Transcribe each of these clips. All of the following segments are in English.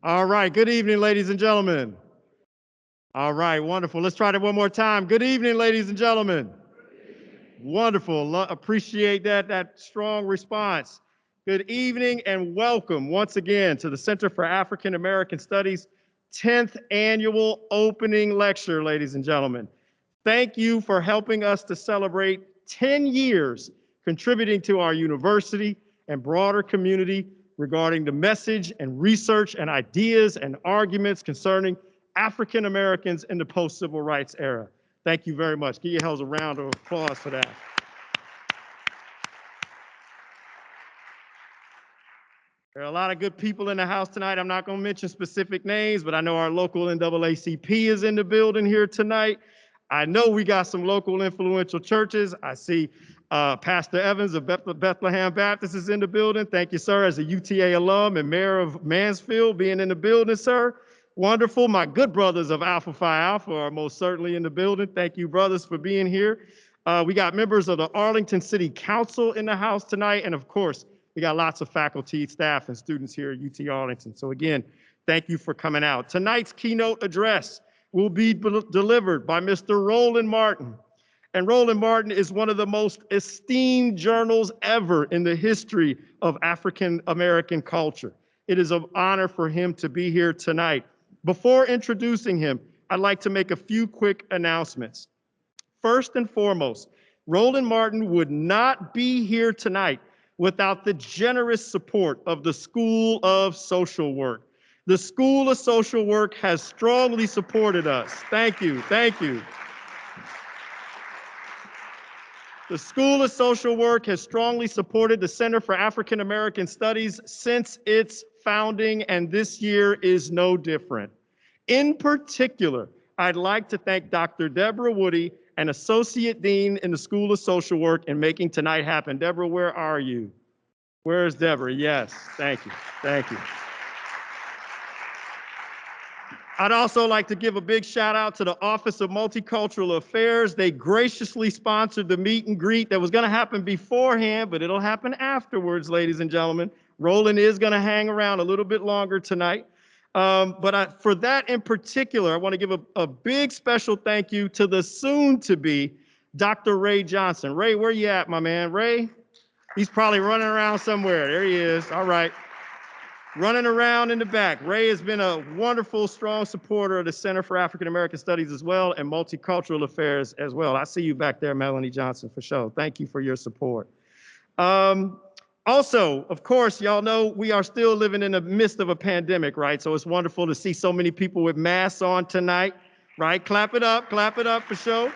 All right, good evening, ladies and gentlemen. All right, wonderful. Let's try that one more time. Good evening, ladies and gentlemen. Wonderful. Appreciate that strong response. Good evening and welcome once again to the Center for African American Studies 10th annual opening lecture, ladies and gentlemen. Thank you for helping us to celebrate 10 years contributing to our university and broader community regarding the message and research and ideas and arguments concerning African Americans in the post-civil rights era. Thank you very much. Give yourselves a round of applause for that. There are a lot of good people in the house tonight. I'm not going to mention specific names, but I know our local NAACP is in the building here tonight. I know we got some local influential churches. I see Pastor Evans of Bethlehem Baptist is in the building. Thank you, sir, as a UTA alum and mayor of Mansfield being in the building, sir. Wonderful. My good brothers of Alpha Phi Alpha are most certainly in the building. Thank you, brothers, for being here. We got members of the Arlington City Council in the house tonight. And of course, we got lots of faculty, staff, and students here at UT Arlington. So again, thank you for coming out. Tonight's keynote address will be delivered by Mr. Roland Martin. And Roland Martin is one of the most esteemed journals ever in the history of African American culture. It is an honor for him to be here tonight. Before introducing him, I'd like to make a few quick announcements. First and foremost, Roland Martin would not be here tonight without the generous support of the School of Social Work. The School of Social Work has strongly supported us. Thank you, thank you. The School of Social Work has strongly supported the Center for African American Studies since its founding, and this year is no different. In particular, I'd like to thank Dr. Deborah Woody, an Associate Dean in the School of Social Work, in making tonight happen. Deborah, where are you? Where is Deborah? Yes, thank you, thank you. I'd also like to give a big shout out to the Office of Multicultural Affairs. They graciously sponsored the meet and greet that was going to happen beforehand, but it'll happen afterwards, ladies and gentlemen. Roland is going to hang around a little bit longer tonight. For that in particular, I want to give a big special thank you to the soon-to-be Dr. Ray Johnson. Ray, where you at, my man? Ray? He's probably running around somewhere. There he is. All right. Running around in the back. Ray has been a wonderful, strong supporter of the Center for African American Studies as well, and Multicultural Affairs as well. I see you back there, Melanie Johnson, for sure. Thank you for your support. Also, of course, y'all know we are still living in the midst of a pandemic, right? So it's wonderful to see so many people with masks on tonight, right? Clap it up for sure.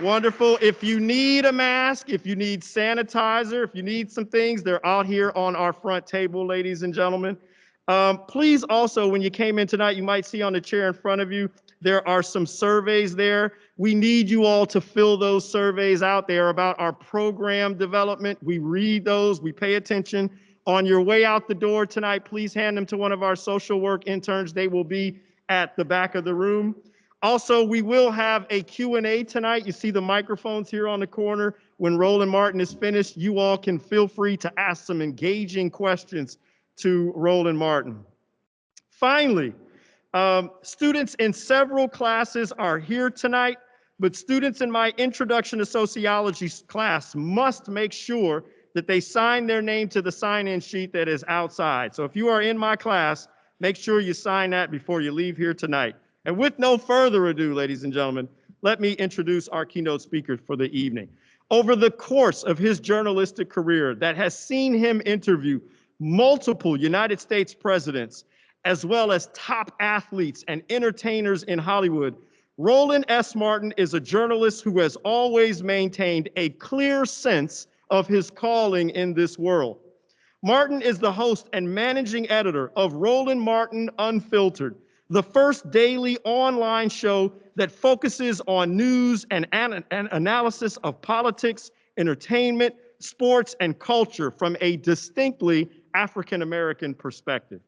Wonderful. If you need a mask, if you need sanitizer, if you need some things, they're out here on our front table, ladies and gentlemen. Please also, when you came in tonight, you might see on the chair in front of you, there are some surveys there. We need you all to fill those surveys out. They are about our program development. We read those, we pay attention. On your way out the door tonight, please hand them to one of our social work interns. They will be at the back of the room. Also, we will have a Q&A tonight. You see the microphones here on the corner. When Roland Martin is finished, you all can feel free to ask some engaging questions to Roland Martin. Finally, students in several classes are here tonight, but students in my Introduction to Sociology class must make sure that they sign their name to the sign-in sheet that is outside. So if you are in my class, make sure you sign that before you leave here tonight. And with no further ado, ladies and gentlemen, let me introduce our keynote speaker for the evening. Over the course of his journalistic career that has seen him interview multiple United States presidents, as well as top athletes and entertainers in Hollywood, Roland S. Martin is a journalist who has always maintained a clear sense of his calling in this world. Martin is the host and managing editor of Roland Martin Unfiltered, the first daily online show that focuses on news and analysis of politics, entertainment, sports, and culture from a distinctly African-American perspective.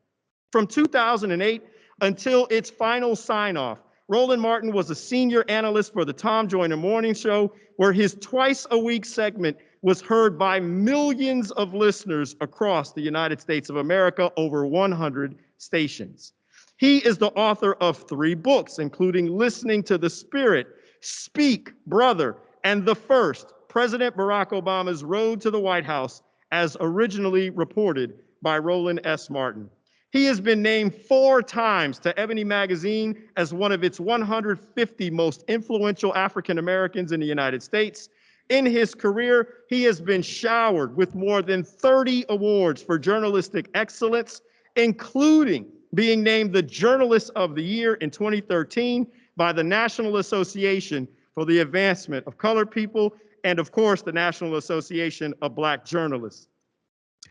From 2008 until its final sign-off, Roland Martin was a senior analyst for the Tom Joyner Morning Show, where his twice-a-week segment was heard by millions of listeners across the United States of America, over 100 stations. He is the author of 3 books, including Listening to the Spirit, Speak, Brother, and the first, President Barack Obama's Road to the White House, as originally reported by Roland S. Martin. He has been named 4 times to Ebony Magazine as one of its 150 most influential African Americans in the United States. In his career, he has been showered with more than 30 awards for journalistic excellence, including being named the Journalist of the Year in 2013 by the National Association for the Advancement of Colored People, and of course, the National Association of Black Journalists.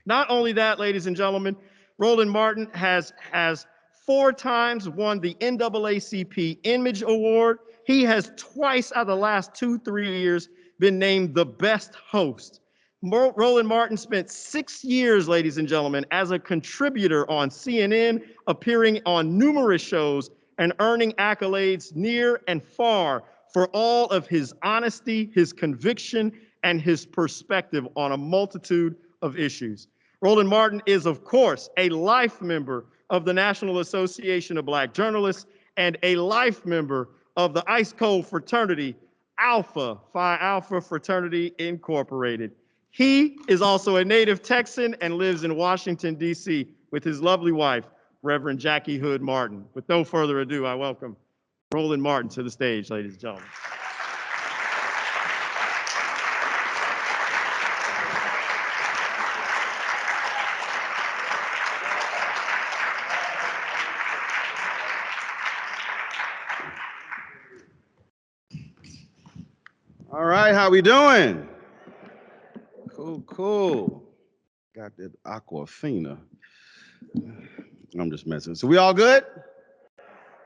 Not only that, ladies and gentlemen, Roland Martin has 4 times won the NAACP Image Award. He has twice out of the last 2-3 years been named the best host. Roland Martin spent 6 years, ladies and gentlemen, as a contributor on CNN, appearing on numerous shows and earning accolades near and far for all of his honesty, his conviction, and his perspective on a multitude of issues. Roland Martin is, of course, a life member of the National Association of Black Journalists and a life member of the Ice Cold fraternity, Alpha Phi Alpha Fraternity Incorporated. He is also a native Texan and lives in Washington, D.C. with his lovely wife, Reverend Jackie Hood Martin. With no further ado, I welcome Roland Martin to the stage, ladies and gentlemen. All right, how we doing? Cool. Got that Aquafina. I'm just messing. So we all good?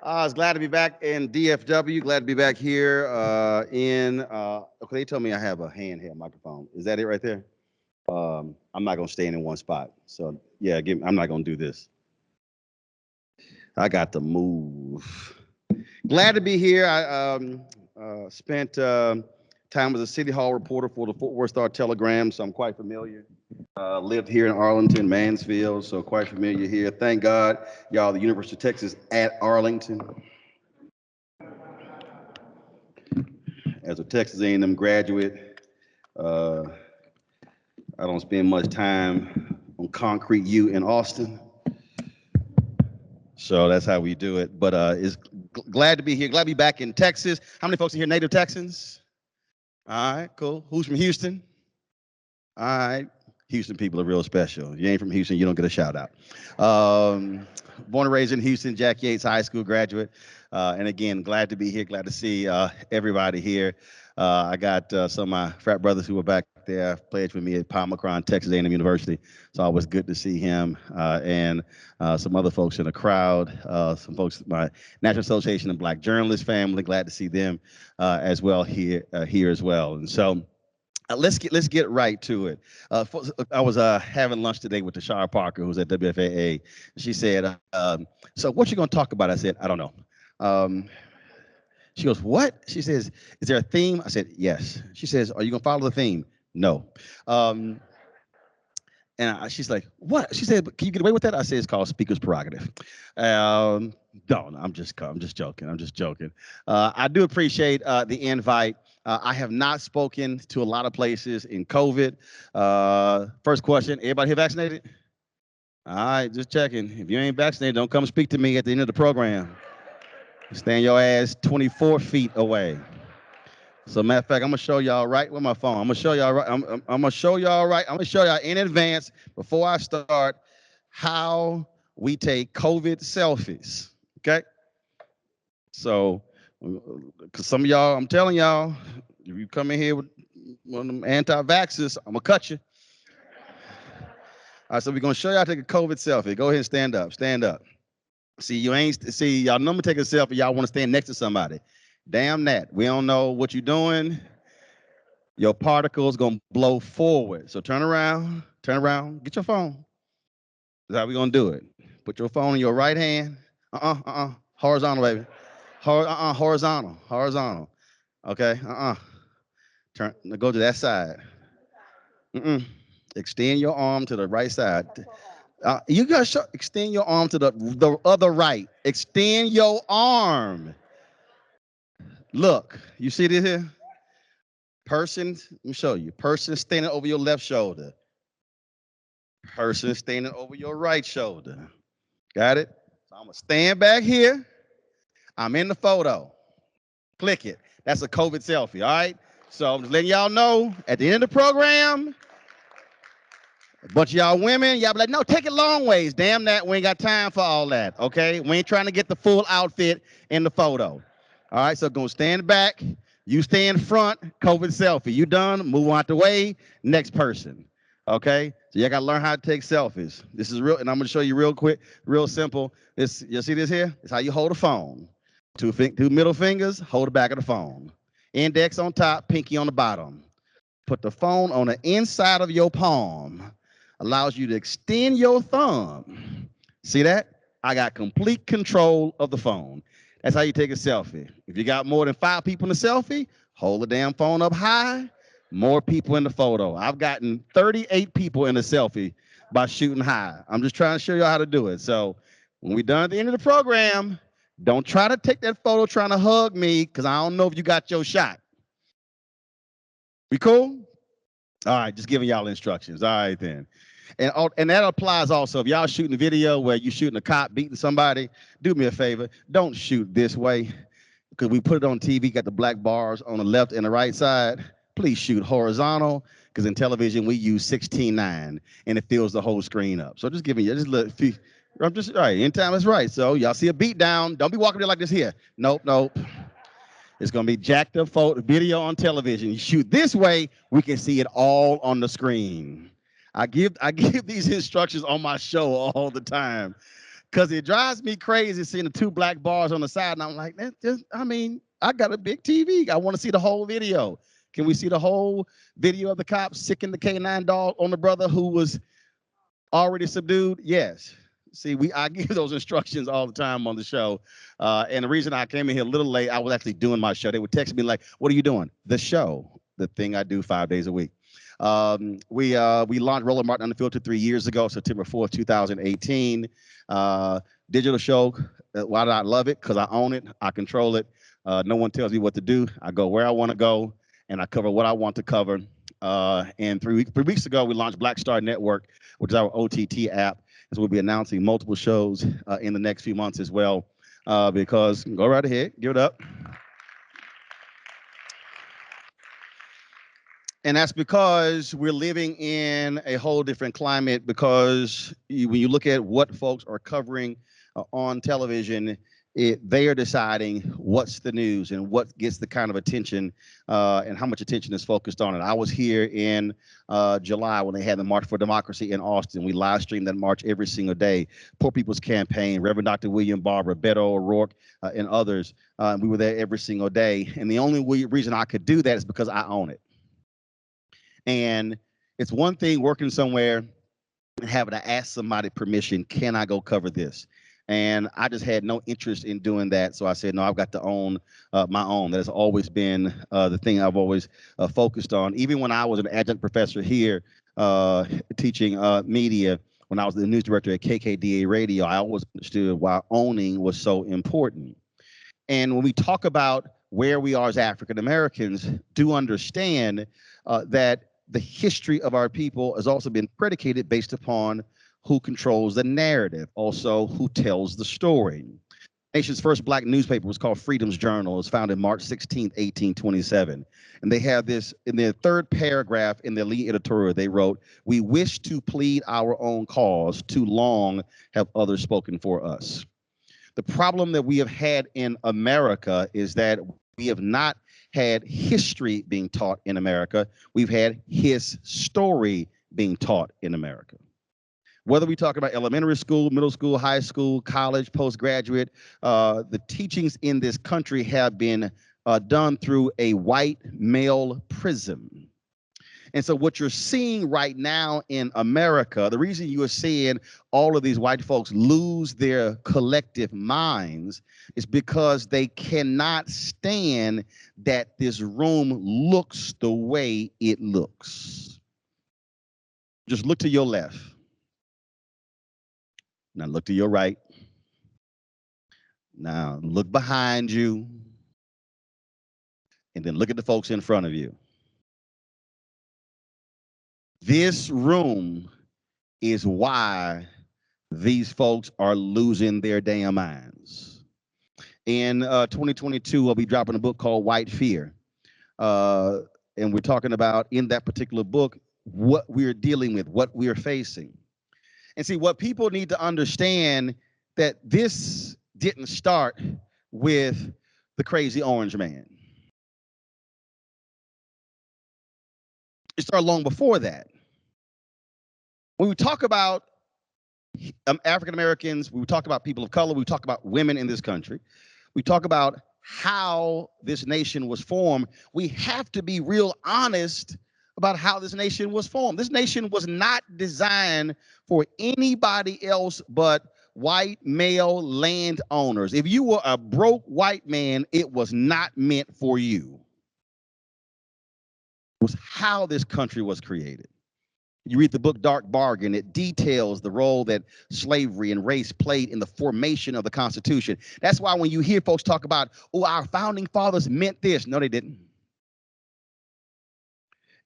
I was glad to be back in DFW. Glad to be back here okay, they told me I have a handheld microphone. Is that it right there? I'm not gonna stay in one spot. So yeah, I'm not gonna do this. I got to move. Glad to be here. I spent time as a City Hall reporter for the Fort Worth Star-Telegram, so I'm quite familiar. Lived here in Arlington, Mansfield, so quite familiar here. Thank God, y'all, the University of Texas at Arlington. As a Texas A&M graduate, I don't spend much time on Concrete U in Austin. So that's how we do it. But it's glad to be here. Glad to be back in Texas. How many folks are here native Texans? All right, cool. Who's from Houston? All right. Houston people are real special. If you ain't from Houston, you don't get a shout out. Born and raised in Houston, Jack Yates High School graduate. And again, glad to be here. Glad to see everybody here. I got some of my frat brothers who were back there, pledged with me at Palmacron, Texas A&M University. It's always good to see him and some other folks in the crowd. Some folks, my National Association of Black Journalists family. Glad to see them as well here as well. And so. Let's get right to it. I was having lunch today with Tashara Parker, who's at WFAA. She said, "So what you gonna talk about?" I said, "I don't know." She goes, "What?" She says, "Is there a theme?" I said, "Yes." She says, "Are you gonna follow the theme?" "No." She's like, "What?" She said, "Can you get away with that?" I said, "It's called speaker's prerogative." No, I'm just joking. I do appreciate the invite. I have not spoken to a lot of places in COVID. First question, everybody here vaccinated? All right, just checking. If you ain't vaccinated, don't come speak to me at the end of the program. Stand your ass 24 feet away. So matter of fact, I'm gonna show y'all right with my phone. I'm gonna show y'all right. I'm gonna show y'all in advance before I start how we take COVID selfies. Okay. So, because some of y'all, I'm telling y'all, if you come in here with one of them anti-vaxxers, I'm gonna cut you. All right, so we're gonna show y'all how to take a COVID selfie. Go ahead and stand up. Stand up. See, y'all know me take a selfie. Y'all want to stand next to somebody. Damn that. We don't know what you're doing. Your particle's gonna blow forward. So turn around, get your phone. That's how we gonna do it. Put your phone in your right hand. Horizontal, baby. Horizontal. Okay, Go to that side. Mm-mm. Extend your arm to the right side. You gotta extend your arm to the other right. Extend your arm. Look, you see this here? Person, let me show you. Person standing over your left shoulder. Person standing over your right shoulder. Got it? So I'm gonna stand back here. I'm in the photo. Click it. That's a COVID selfie, all right? So I'm just letting y'all know at the end of the program, a bunch of y'all women, y'all be like, no, take it long ways. Damn that, we ain't got time for all that, okay? We ain't trying to get the full outfit in the photo. All right, so gonna stand back. You stay in front, COVID selfie. You done, move out the way, next person, okay? So you gotta learn how to take selfies. This is real, and I'm gonna show you real quick, real simple. This, you see this here? It's how you hold a phone. Two middle fingers, hold the back of the phone. Index on top, pinky on the bottom. Put the phone on the inside of your palm. Allows you to extend your thumb. See that? I got complete control of the phone. That's how you take a selfie. If you got more than 5 people in the selfie, hold the damn phone up high. More people in the photo. I've gotten 38 people in a selfie by shooting high. I'm just trying to show you how to do it. So when we're done at the end of the program, don't try to take that photo trying to hug me because I don't know if you got your shot. We cool? All right, just giving y'all instructions. All right, then. And that applies also. If y'all shooting a video where you shooting a cop beating somebody, do me a favor. Don't shoot this way because we put it on TV, got the black bars on the left and the right side. Please shoot horizontal because in television we use 16:9 and it fills the whole screen up. So just giving you just look. I'm just all right. In time is right. So y'all see a beat down. Don't be walking there like this here. Nope, nope. It's gonna be jacked up photo video on television. You shoot this way, we can see it all on the screen. I give these instructions on my show all the time because it drives me crazy seeing the 2 black bars on the side, and I'm like, that just, I mean, I got a big TV. I want to see the whole video. Can we see the whole video of the cops sicking the K9 dog on the brother who was already subdued? Yes. See, I give those instructions all the time on the show. And the reason I came in here a little late, I was actually doing my show. They would text me like, what are you doing? The show, the thing I do 5 days a week. We launched Roland Martin Unfiltered 3 years ago, September 4th, 2018. Digital show. Why do I love it? Because I own it. I control it. No one tells me what to do. I go where I want to go, and I cover what I want to cover. And 3 weeks ago, we launched Black Star Network, which is our OTT app. So we'll be announcing multiple shows in the next few months as well. Because go right ahead, give it up. And that's because we're living in a whole different climate because when you look at what folks are covering on television, they are deciding what's the news and what gets the kind of attention and how much attention is focused on it. I was here in July when they had the March for Democracy in Austin. We live streamed that march every single day. Poor People's Campaign, Reverend Dr. William Barber, Beto O'Rourke, and others. We were there every single day. And the only reason I could do that is because I own it. And it's one thing working somewhere and having to ask somebody permission, can I go cover this? And I just had no interest in doing that. So I said, no, I've got to own my own. That has always been the thing I've always focused on. Even when I was an adjunct professor here teaching media, when I was the news director at KKDA Radio, I always understood why owning was so important. And when we talk about where we are as African Americans, do understand that the history of our people has also been predicated based upon who controls the narrative, also who tells the story. Nation's first black newspaper was called Freedom's Journal. It was founded March 16, 1827. And they have this in their 3rd paragraph in their lead editorial. They wrote, "We wish to plead our own cause. Too long have others spoken for us." The problem that we have had in America is that we have not had history being taught in America. We've had his story being taught in America. Whether we talk about elementary school, middle school, high school, college, postgraduate, the teachings in this country have been done through a white male prism. And so what you're seeing right now in America, the reason you are seeing all of these white folks lose their collective minds is because they cannot stand that this room looks the way it looks. Just look to your left. Now look to your right. Now look behind you. And then look at the folks in front of you. This room is why these folks are losing their damn minds. In 2022, I'll be dropping a book called White Fear. And we're talking about, in that particular book, what we're dealing with, what we're facing. And see, what people need to understand, that this didn't start with the crazy orange man. It started long before that. When we talk about African Americans, we talk about people of color, we talk about women in this country, we talk about how this nation was formed, we have to be real honest about how this nation was formed. This nation was not designed for anybody else but white male landowners. If you were a broke white man, it was not meant for you. It was how this country was created. You read the book Dark Bargain, it details the role that slavery and race played in the formation of the Constitution. That's why when you hear folks talk about, oh, our founding fathers meant this. No, they didn't.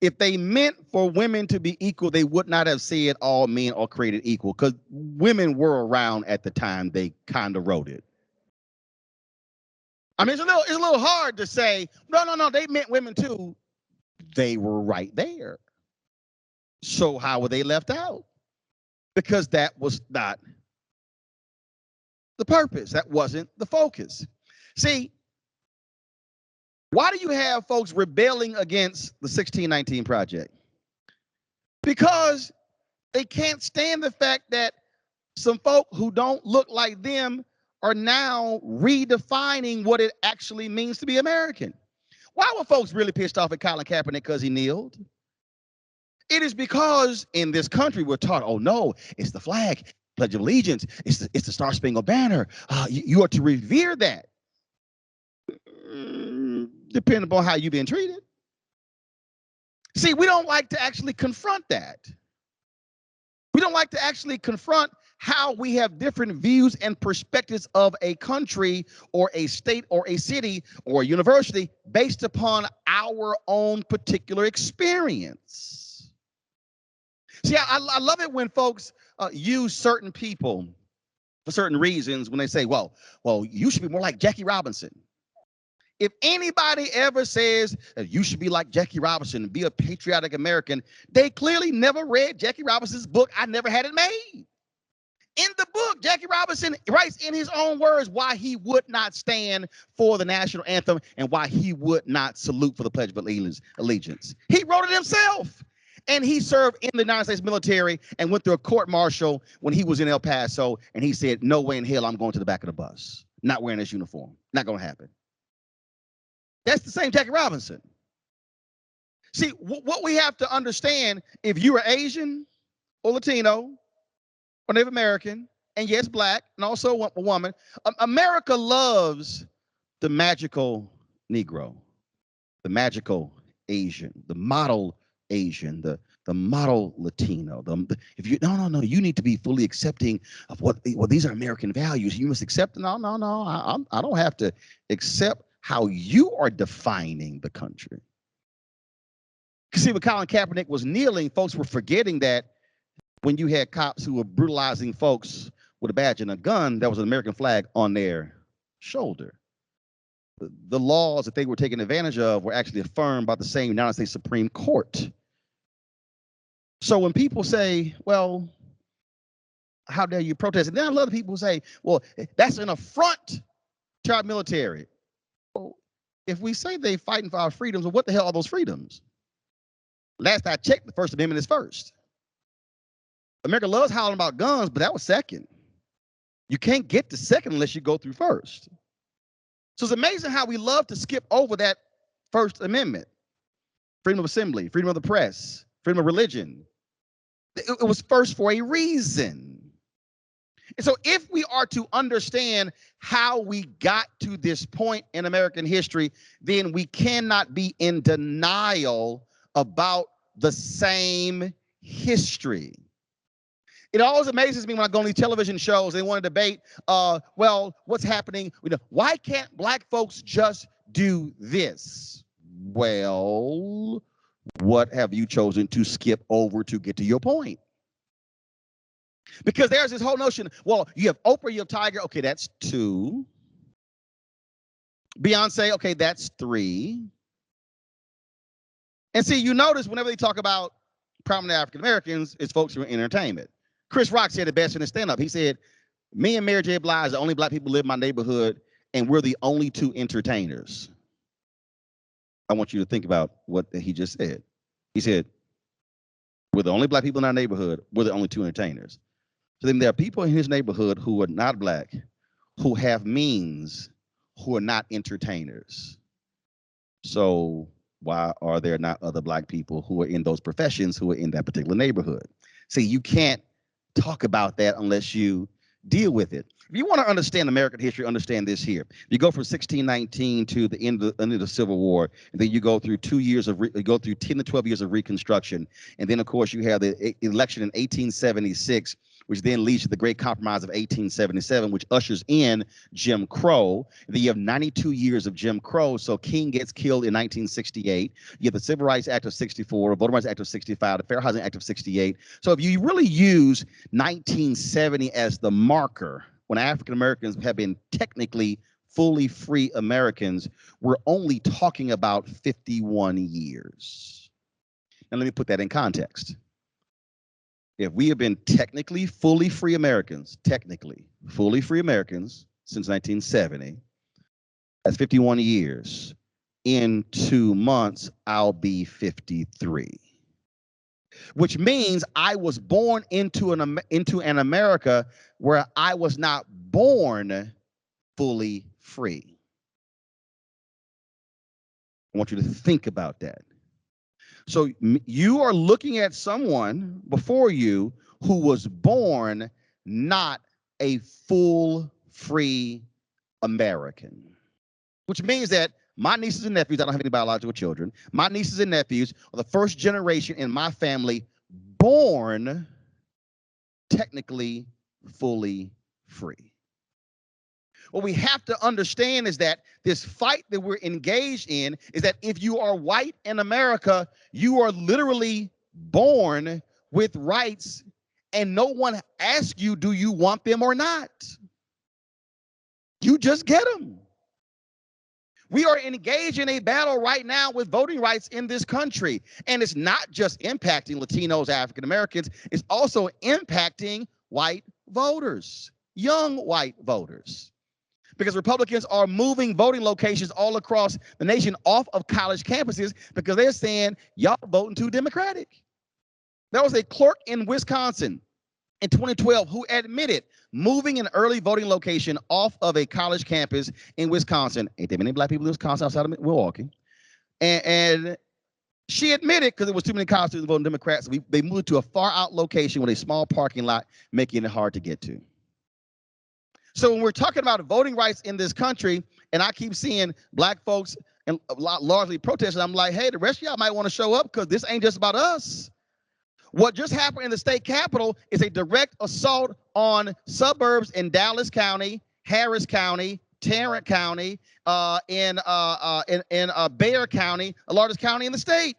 If they meant for women to be equal, they would not have said all men are created equal, because women were around at the time they kind of wrote it. I mean, it's a little hard to say, no, they meant women too. They were right there. So how were they left out? Because that was not the purpose. That wasn't the focus. See, why do you have folks rebelling against the 1619 Project? Because they can't stand the fact that some folk who don't look like them are now redefining what it actually means to be American. Why were folks really pissed off at Colin Kaepernick because he kneeled? It is because in this country we're taught, oh no, it's the flag, Pledge of Allegiance, it's the Star Spangled Banner. You are to revere that. Depending upon how you've been treated. See, we don't like to actually confront that. We don't like to actually confront how we have different views and perspectives of a country or a state or a city or a university based upon our own particular experience. See, I love it when folks use certain people for certain reasons when they say, well, you should be more like Jackie Robinson. If anybody ever says that you should be like Jackie Robinson and be a patriotic American, they clearly never read Jackie Robinson's book, I Never Had It Made. In the book, Jackie Robinson writes in his own words why he would not stand for the national anthem and why he would not salute for the Pledge of Allegiance. He wrote it himself. And he served in the United States military and went through a court martial when he was in El Paso. And he said, no way in hell I'm going to the back of the bus, not wearing this uniform. Not going to happen. That's the same Jackie Robinson. See, what we have to understand, if you are Asian or Latino or Native American, and yes, black, and also a woman, America loves the magical Negro, the magical Asian, the model Asian, the model Latino. If you no, you need to be fully accepting of what these are American values. You must accept. No. I don't have to accept how you are defining the country. You see, when Colin Kaepernick was kneeling, folks were forgetting that when you had cops who were brutalizing folks with a badge and a gun, there was an American flag on their shoulder. The laws that they were taking advantage of were actually affirmed by the same United States Supreme Court. So when people say, well, how dare you protest? And then a lot of people say, well, that's an affront to our military. Well, if we say they fighting for our freedoms, well, what the hell are those freedoms? Last I checked, the First Amendment is first. America loves howling about guns, but that was second. You can't get to second unless you go through first. So it's amazing how we love to skip over that First Amendment. Freedom of assembly, freedom of the press, freedom of religion. It was first for a reason. And so if we are to understand how we got to this point in American history, then we cannot be in denial about the same history. It always amazes me when I go on these television shows, they want to debate, well, what's happening? Why can't black folks just do this? Well, what have you chosen to skip over to get to your point? Because there's this whole notion, well, you have Oprah, you have Tiger, okay, that's 2. Beyonce, okay, that's 3. And see, you notice whenever they talk about prominent African Americans, it's folks who are in entertainment. Chris Rock said it best in his stand-up. He said, me and Mary J. Blige, the only black people live in my neighborhood, and we're the only 2 entertainers. I want you to think about what he just said. He said, we're the only black people in our neighborhood, we're the only 2 entertainers. So then there are people in his neighborhood who are not black, who have means, who are not entertainers. So why are there not other black people who are in those professions who are in that particular neighborhood? See, you can't talk about that unless you deal with it. If you want to understand American history, understand this here. You go from 1619 to the end of the Civil War, and then you go through 10 to 12 years of Reconstruction, and then of course you have the election in 1876, which then leads to the Great Compromise of 1877, which ushers in Jim Crow. And then you have 92 years of Jim Crow. So King gets killed in 1968. You have the Civil Rights Act of 64, Voting Rights Act of 65, the Fair Housing Act of 68. So if you really use 1970 as the marker, when African Americans have been technically fully free Americans, we're only talking about 51 years. Now let me put that in context. If we have been technically fully free Americans since 1970, that's 51 years. In 2 months, I'll be 53. Which means I was born into an America where I was not born fully free. I want you to think about that. So you are looking at someone before you who was born not a full free American, which means that my nieces and nephews, I don't have any biological children, my nieces and nephews are the first generation in my family born technically fully free. What we have to understand is that this fight that we're engaged in is that if you are white in America, you are literally born with rights and no one asks you, do you want them or not? You just get them. We are engaged in a battle right now with voting rights in this country. And it's not just impacting Latinos, African Americans, it's also impacting white voters, young white voters. Because Republicans are moving voting locations all across the nation off of college campuses because they're saying, y'all voting too Democratic. There was a clerk in Wisconsin in 2012 who admitted moving an early voting location off of a college campus in Wisconsin. Ain't there many black people in Wisconsin outside of Milwaukee? And she admitted, because there was too many college students voting Democrats, they moved to a far out location with a small parking lot, making it hard to get to. So when we're talking about voting rights in this country, and I keep seeing black folks and largely protesting, I'm like, hey, the rest of y'all might want to show up because this ain't just about us. What just happened in the state capitol is a direct assault on suburbs in Dallas County, Harris County, Tarrant County, in Bexar County, the largest county in the state.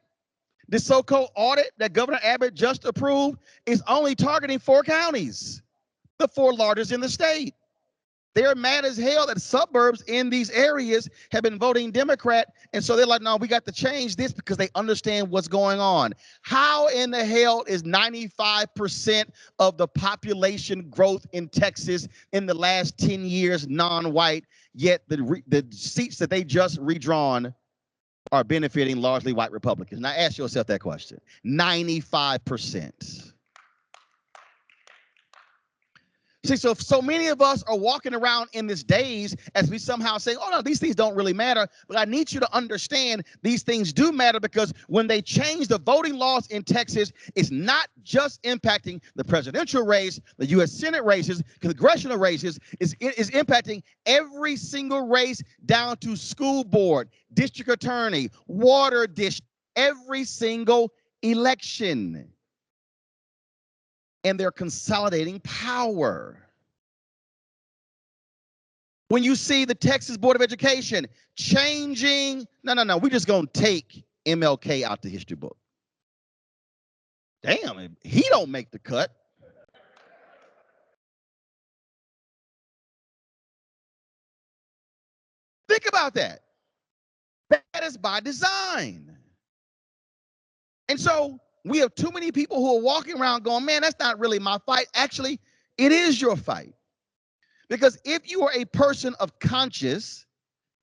This so-called audit that Governor Abbott just approved is only targeting 4 counties, the 4 largest in the state. They're mad as hell that suburbs in these areas have been voting Democrat. And so they're like, no, we got to change this because they understand what's going on. How in the hell is 95% of the population growth in Texas in the last 10 years non-white, yet the seats that they just redrawn are benefiting largely white Republicans? Now ask yourself that question. 95%. See, so many of us are walking around in this daze as we somehow say, oh, no, these things don't really matter. But I need you to understand these things do matter, because when they change the voting laws in Texas, it's not just impacting the presidential race, the U.S. Senate races, congressional races. It is impacting every single race down to school board, district attorney, water district, every single election. and they're consolidating power. When you see the Texas Board of Education changing, no, we're just going to take MLK out the history book. Damn, he don't make the cut. Think about that. That is by design. And so we have too many people who are walking around going, man, that's not really my fight. Actually, it is your fight. Because if you are a person of conscience,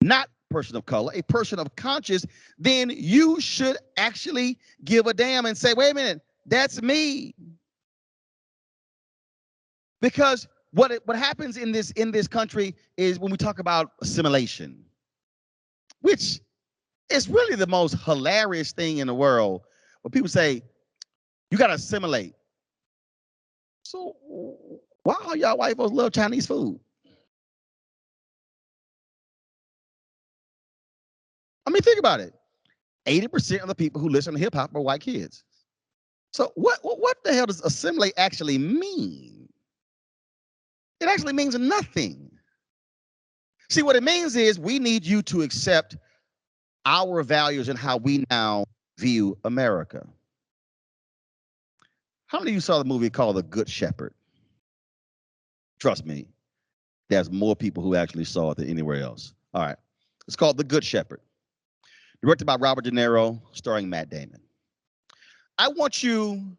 not person of color, a person of conscience, then you should actually give a damn and say, wait a minute, that's me. Because what happens in this country is when we talk about assimilation, which is really the most hilarious thing in the world, when people say, you got to assimilate. So why all y'all white folks love Chinese food? I mean, think about it. 80% of the people who listen to hip hop are white kids. So what the hell does assimilate actually mean? It actually means nothing. See, what it means is we need you to accept our values and how we now view America. How many of you saw the movie called The Good Shepherd? Trust me, there's more people who actually saw it than anywhere else. All right. It's called The Good Shepherd. Directed by Robert De Niro, starring Matt Damon. I want you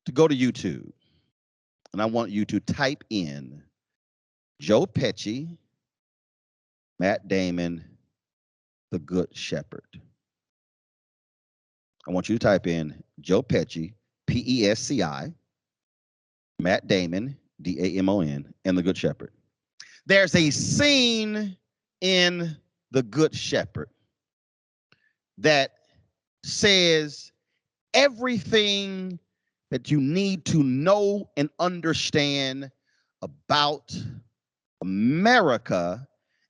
to go to YouTube, and I want you to type in Joe Pesci, Matt Damon, The Good Shepherd. I want you to type in Joe Pesci, Pesci, Matt Damon, Damon, and The Good Shepherd. There's a scene in The Good Shepherd that says everything that you need to know and understand about America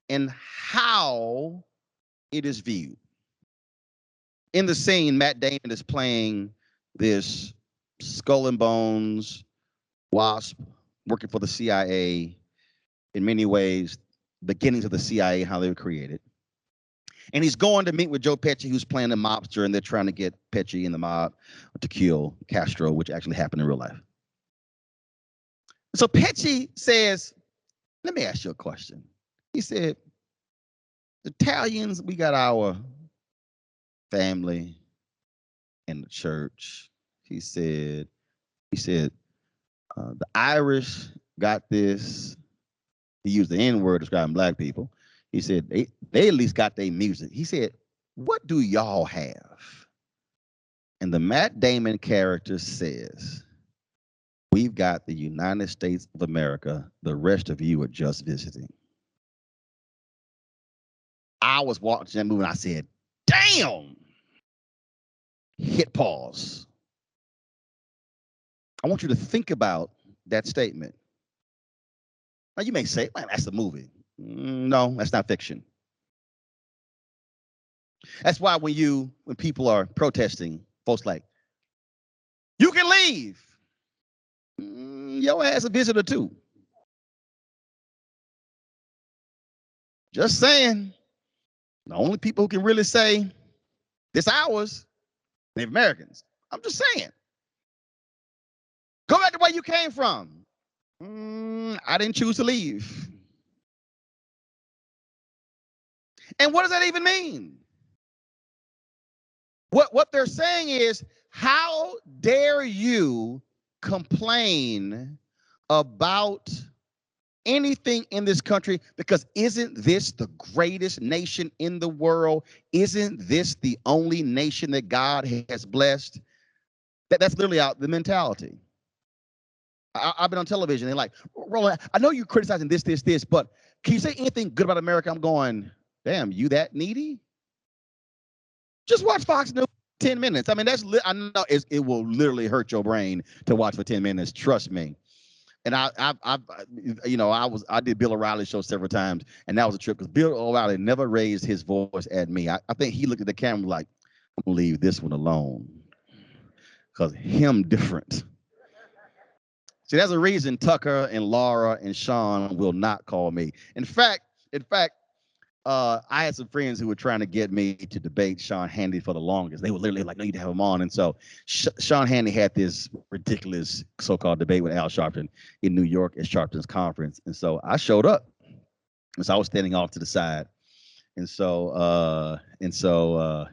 and how it is viewed. In the scene, Matt Damon is playing this skull and bones wasp working for the CIA. In many ways, beginnings of the CIA, how they were created. And he's going to meet with Joe Pesci, who's playing the mobster, and they're trying to get Pesci and the mob to kill Castro, which actually happened in real life. So Pesci says, let me ask you a question. He said, Italians, we got our family and the church. He said, the Irish got this. He used the N-word describing black people. He said, they at least got their music. He said, what do y'all have? And the Matt Damon character says, we've got the United States of America. The rest of you are just visiting. I was watching that movie and I said, damn. Hit pause. I want you to think about that statement. Now you may say, man, that's the movie. No, that's not fiction. That's why when people are protesting, folks like, you can leave. Your ass a visitor too. Just saying. The only people who can really say this ours, Native Americans. I'm just saying. Go back to where you came from. I didn't choose to leave. And what does that even mean? What they're saying is, how dare you complain about anything in this country, because isn't this the greatest nation in the world? Isn't this the only nation that God has blessed? That's literally out the mentality. I've been on television. They're like, Roland, I know you're criticizing this, but can you say anything good about America? I'm going, damn, you that needy? Just watch Fox News 10 minutes. I mean, I know it will literally hurt your brain to watch for 10 minutes. Trust me. And I did Bill O'Reilly's show several times, and that was a trip because Bill O'Reilly never raised his voice at me. I think he looked at the camera like, I'm gonna leave this one alone. because him different. See, there's a reason Tucker and Laura and Sean will not call me. In fact, I had some friends who were trying to get me to debate Sean Hannity for the longest. They were literally like, no, you need to have him on. And so Sean Hannity had this ridiculous so-called debate with Al Sharpton in New York at Sharpton's conference. And so I showed up. And so I was standing off to the side. And so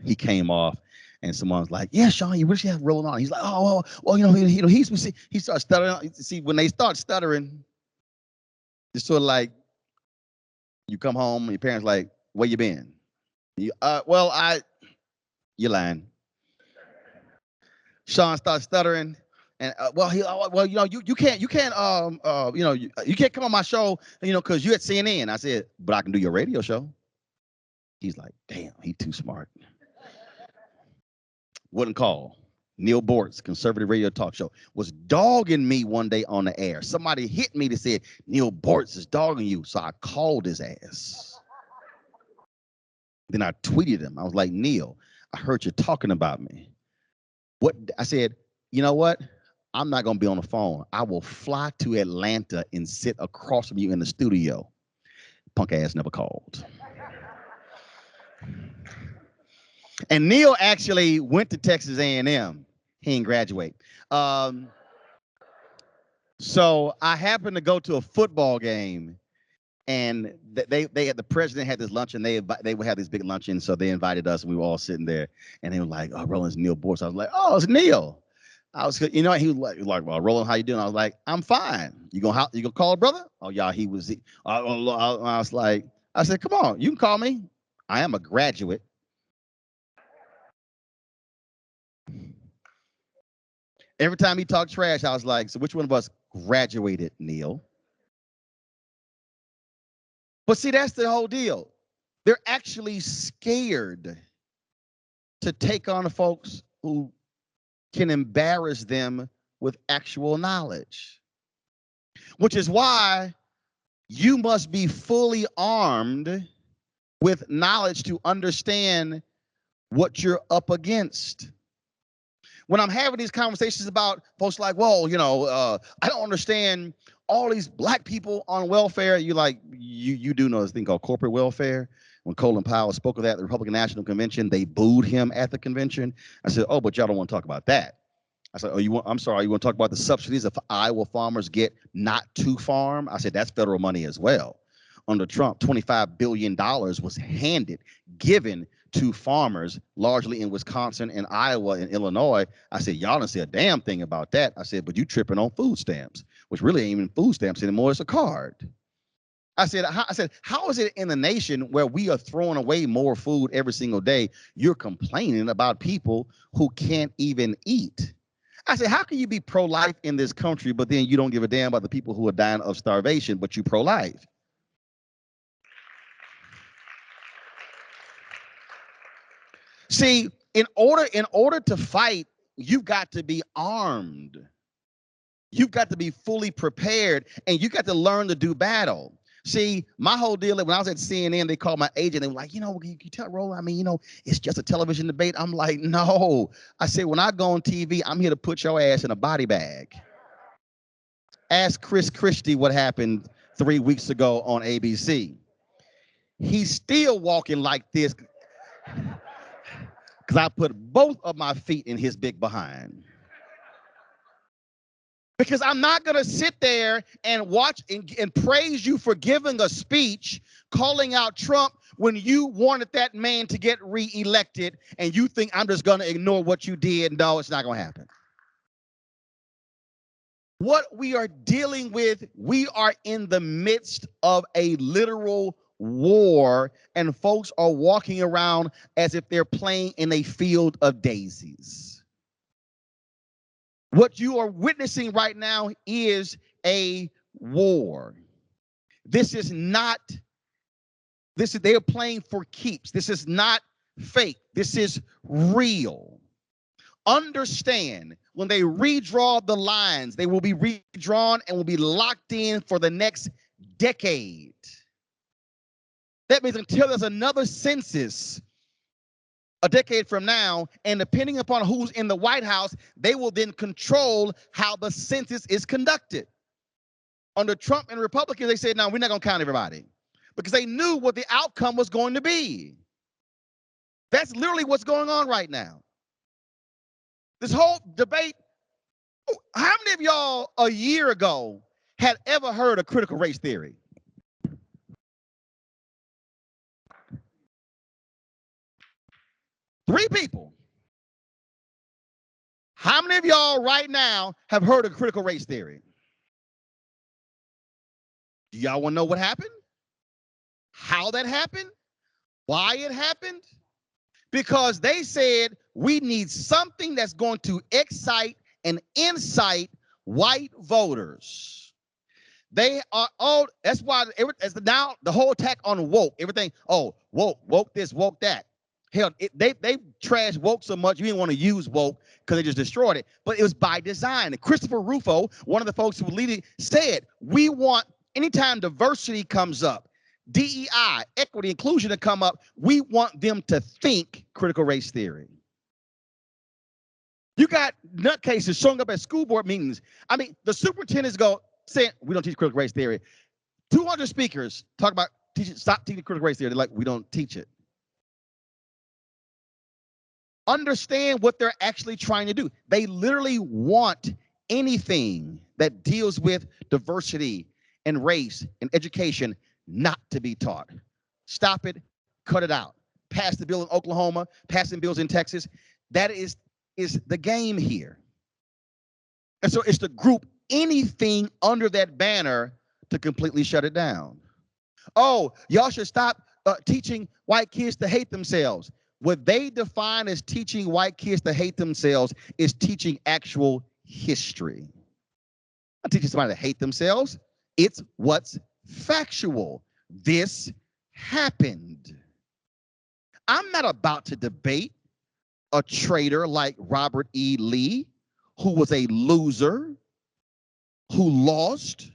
he came off. And someone's like, yeah, Sean, you wish you had Roland on. He's like, oh, well, he starts stuttering. See, when they start stuttering, it's sort of like you come home and your parents like, where you been? You're lying. Sean starts stuttering, and you can't you can't come on my show, because you're at CNN. I said, but I can do your radio show. He's like, damn, he's too smart. Wouldn't call. Neil Bortz, conservative radio talk show, was dogging me one day on the air. Somebody hit me that said, Neil Bortz is dogging you. So I called his ass. Then I tweeted him. I was like, Neil, I heard you talking about me. What? I said, you know what? I'm not going to be on the phone. I will fly to Atlanta and sit across from you in the studio. Punk ass never called. And Neil actually went to Texas A&M. He didn't graduate. So I happened to go to a football game, and the president had this luncheon. They would have this big luncheon, so they invited us, and we were all sitting there. And they were like, "Oh, Roland's Neil Bortz." I was like, "Oh, it's Neil." I was, he was like, "Well, Roland, how you doing?" I was like, "I'm fine." You gonna call brother? Oh yeah, he was. I was like, I said, "Come on, you can call me. I am a graduate." Every time he talked trash, I was like, so which one of us graduated, Neil? But see, that's the whole deal. They're actually scared to take on folks who can embarrass them with actual knowledge, which is why you must be fully armed with knowledge to understand what you're up against. When I'm having these conversations about folks like, well, I don't understand all these black people on welfare. You do know this thing called corporate welfare. When Colin Powell spoke of that at the Republican National Convention, they booed him at the convention. I said, oh, but y'all don't want to talk about that. I said, I'm sorry, you want to talk about the subsidies that Iowa farmers get not to farm? I said, that's federal money as well. Under Trump, $25 billion was given to farmers, largely in Wisconsin and Iowa and Illinois. I said, y'all don't say a damn thing about that. I said, but you tripping on food stamps, which really ain't even food stamps anymore. It's a card. I said, how is it in the nation where we are throwing away more food every single day, you're complaining about people who can't even eat? I said, how can you be pro-life in this country, but then you don't give a damn about the people who are dying of starvation, but you pro-life? See, in order to fight, you've got to be armed. You've got to be fully prepared, and you got to learn to do battle. See, my whole deal, when I was at CNN, they called my agent. They were like, you tell Roland, it's just a television debate. I'm like, no. I said, when I go on TV, I'm here to put your ass in a body bag. Ask Chris Christie what happened 3 weeks ago on ABC. He's still walking like this because I put both of my feet in his big behind. Because I'm not going to sit there and watch and praise you for giving a speech calling out Trump when you wanted that man to get reelected, and you think I'm just going to ignore what you did. No, it's not going to happen. What we are dealing with, we are in the midst of a literal war, and folks are walking around as if they're playing in a field of daisies. What you are witnessing right now is a war. They are playing for keeps. This is not fake. This is real. Understand, when they redraw the lines, they will be redrawn and will be locked in for the next decade. That means until there's another census, a decade from now, and depending upon who's in the White House, they will then control how the census is conducted. Under Trump and Republicans, they said, no, we're not going to count everybody because they knew what the outcome was going to be. That's literally what's going on right now. This whole debate, how many of y'all a year ago had ever heard of critical race theory? Three people. How many of y'all right now have heard of critical race theory? Do y'all want to know what happened? How that happened? Why it happened? Because they said we need something that's going to excite and incite white voters. They are all, that's why now the whole attack on woke, everything, oh, woke this, woke that. Hell, they trashed woke so much you didn't want to use woke because they just destroyed it. But it was by design. And Christopher Rufo, one of the folks who lead it, said, we want, anytime diversity comes up, DEI, equity, inclusion to come up, we want them to think critical race theory. You got nutcases showing up at school board meetings. I mean, the superintendents go saying, we don't teach critical race theory. 200 speakers talk about stop teaching critical race theory. They're like, we don't teach it. Understand what they're actually trying to do. They literally want anything that deals with diversity and race and education not to be taught. Stop it, cut it out. Pass the bill in Oklahoma, passing bills in Texas. That is the game here. And so it's to group anything under that banner to completely shut it down. Oh, y'all should stop teaching white kids to hate themselves. What they define as teaching white kids to hate themselves is teaching actual history. Not teaching somebody to hate themselves. It's what's factual. This happened. I'm not about to debate a traitor like Robert E. Lee, who was a loser, who lost,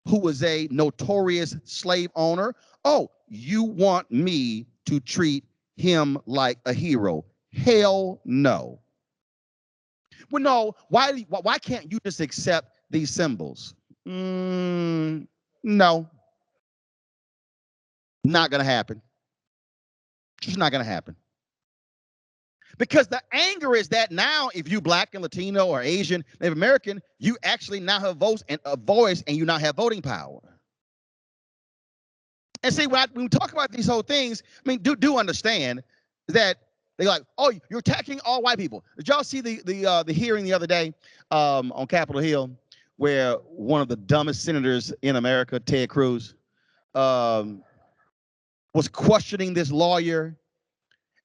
who was a notorious slave owner. Oh, you want me to treat him like a hero? Hell no. Well, no, why can't you just accept these symbols? No, not gonna happen. It's not gonna happen. Because the anger is that now, if you Black and Latino or Asian, Native American, you actually now have votes and a voice, and you now have voting power. And see, when we talk about these whole things, I mean, do understand that they're like, oh, you're attacking all white people. Did y'all see the hearing the other day on Capitol Hill, where one of the dumbest senators in America, Ted Cruz, was questioning this lawyer,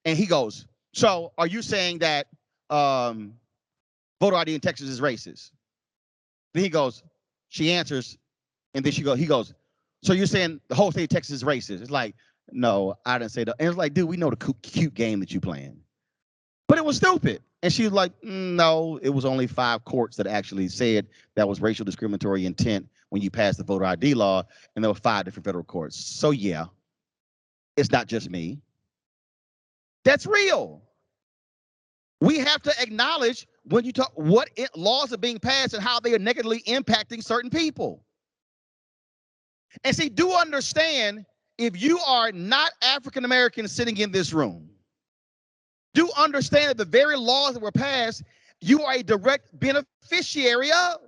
and he goes, so are you saying that voter ID in Texas is racist? Then he goes, she answers, and then he goes, so you're saying the whole state of Texas is racist? It's like, no, I didn't say that. And it's like, dude, we know the cute game that you playing. But it was stupid. And she was like, no, it was only 5 courts that actually said that was racial discriminatory intent when you passed the voter ID law, and there were 5 different federal courts. So yeah, it's not just me. That's real. We have to acknowledge when you talk what laws are being passed and how they are negatively impacting certain people. And see, do understand, if you are not African American sitting in this room, do understand that the very laws that were passed, you are a direct beneficiary of.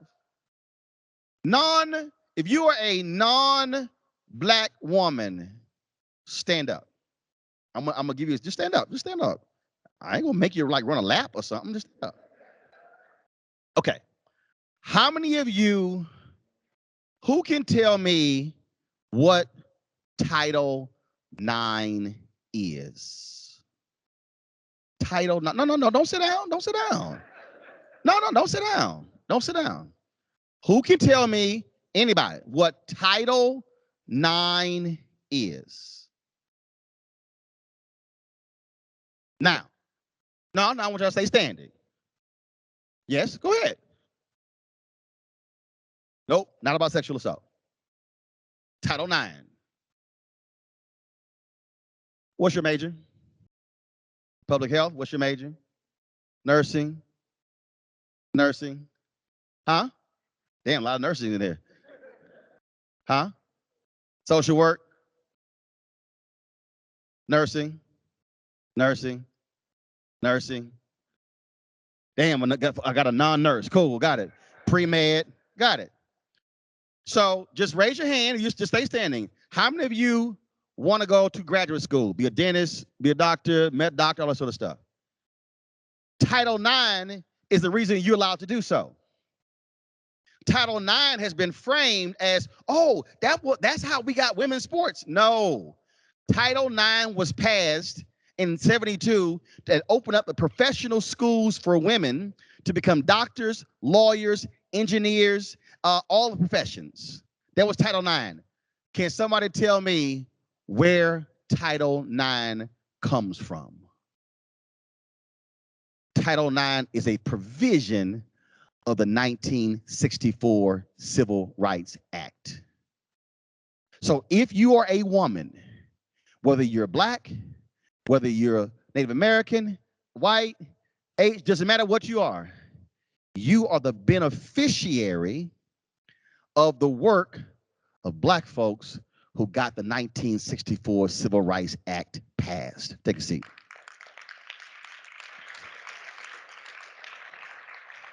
If you are a non-Black woman, stand up. I'm gonna give you, just stand up, just stand up. I ain't gonna make you like run a lap or something, just stand up. Okay, how many of you, who can tell me what Title IX is? Title IX, no, don't sit down, don't sit down. No, don't sit down, don't sit down. Who can tell me, anybody, what Title IX is? Now, no, I want y'all to stay standing. Yes, go ahead. Nope, not about sexual assault. Title IX. What's your major? Public health. What's your major? Nursing. Nursing. Huh? Damn, a lot of nursing in there. Huh? Social work. Nursing. Nursing. Nursing. Damn, I got a non-nurse. Cool, got it. Pre-med, got it. So just raise your hand. You just stay standing. How many of you want to go to graduate school? Be a dentist, be a doctor, med doctor, all that sort of stuff. Title IX is the reason you're allowed to do so. Title IX has been framed as, oh, that's how we got women's sports. No. Title IX was passed in 72 that opened up the professional schools for women to become doctors, lawyers, engineers, all the professions. That was Title IX. Can somebody tell me where Title IX comes from? Title IX is a provision of the 1964 Civil Rights Act. So if you are a woman, whether you're black, whether you're Native American, white, age, doesn't matter what you are the beneficiary of the work of black folks who got the 1964 Civil Rights Act passed. Take a seat.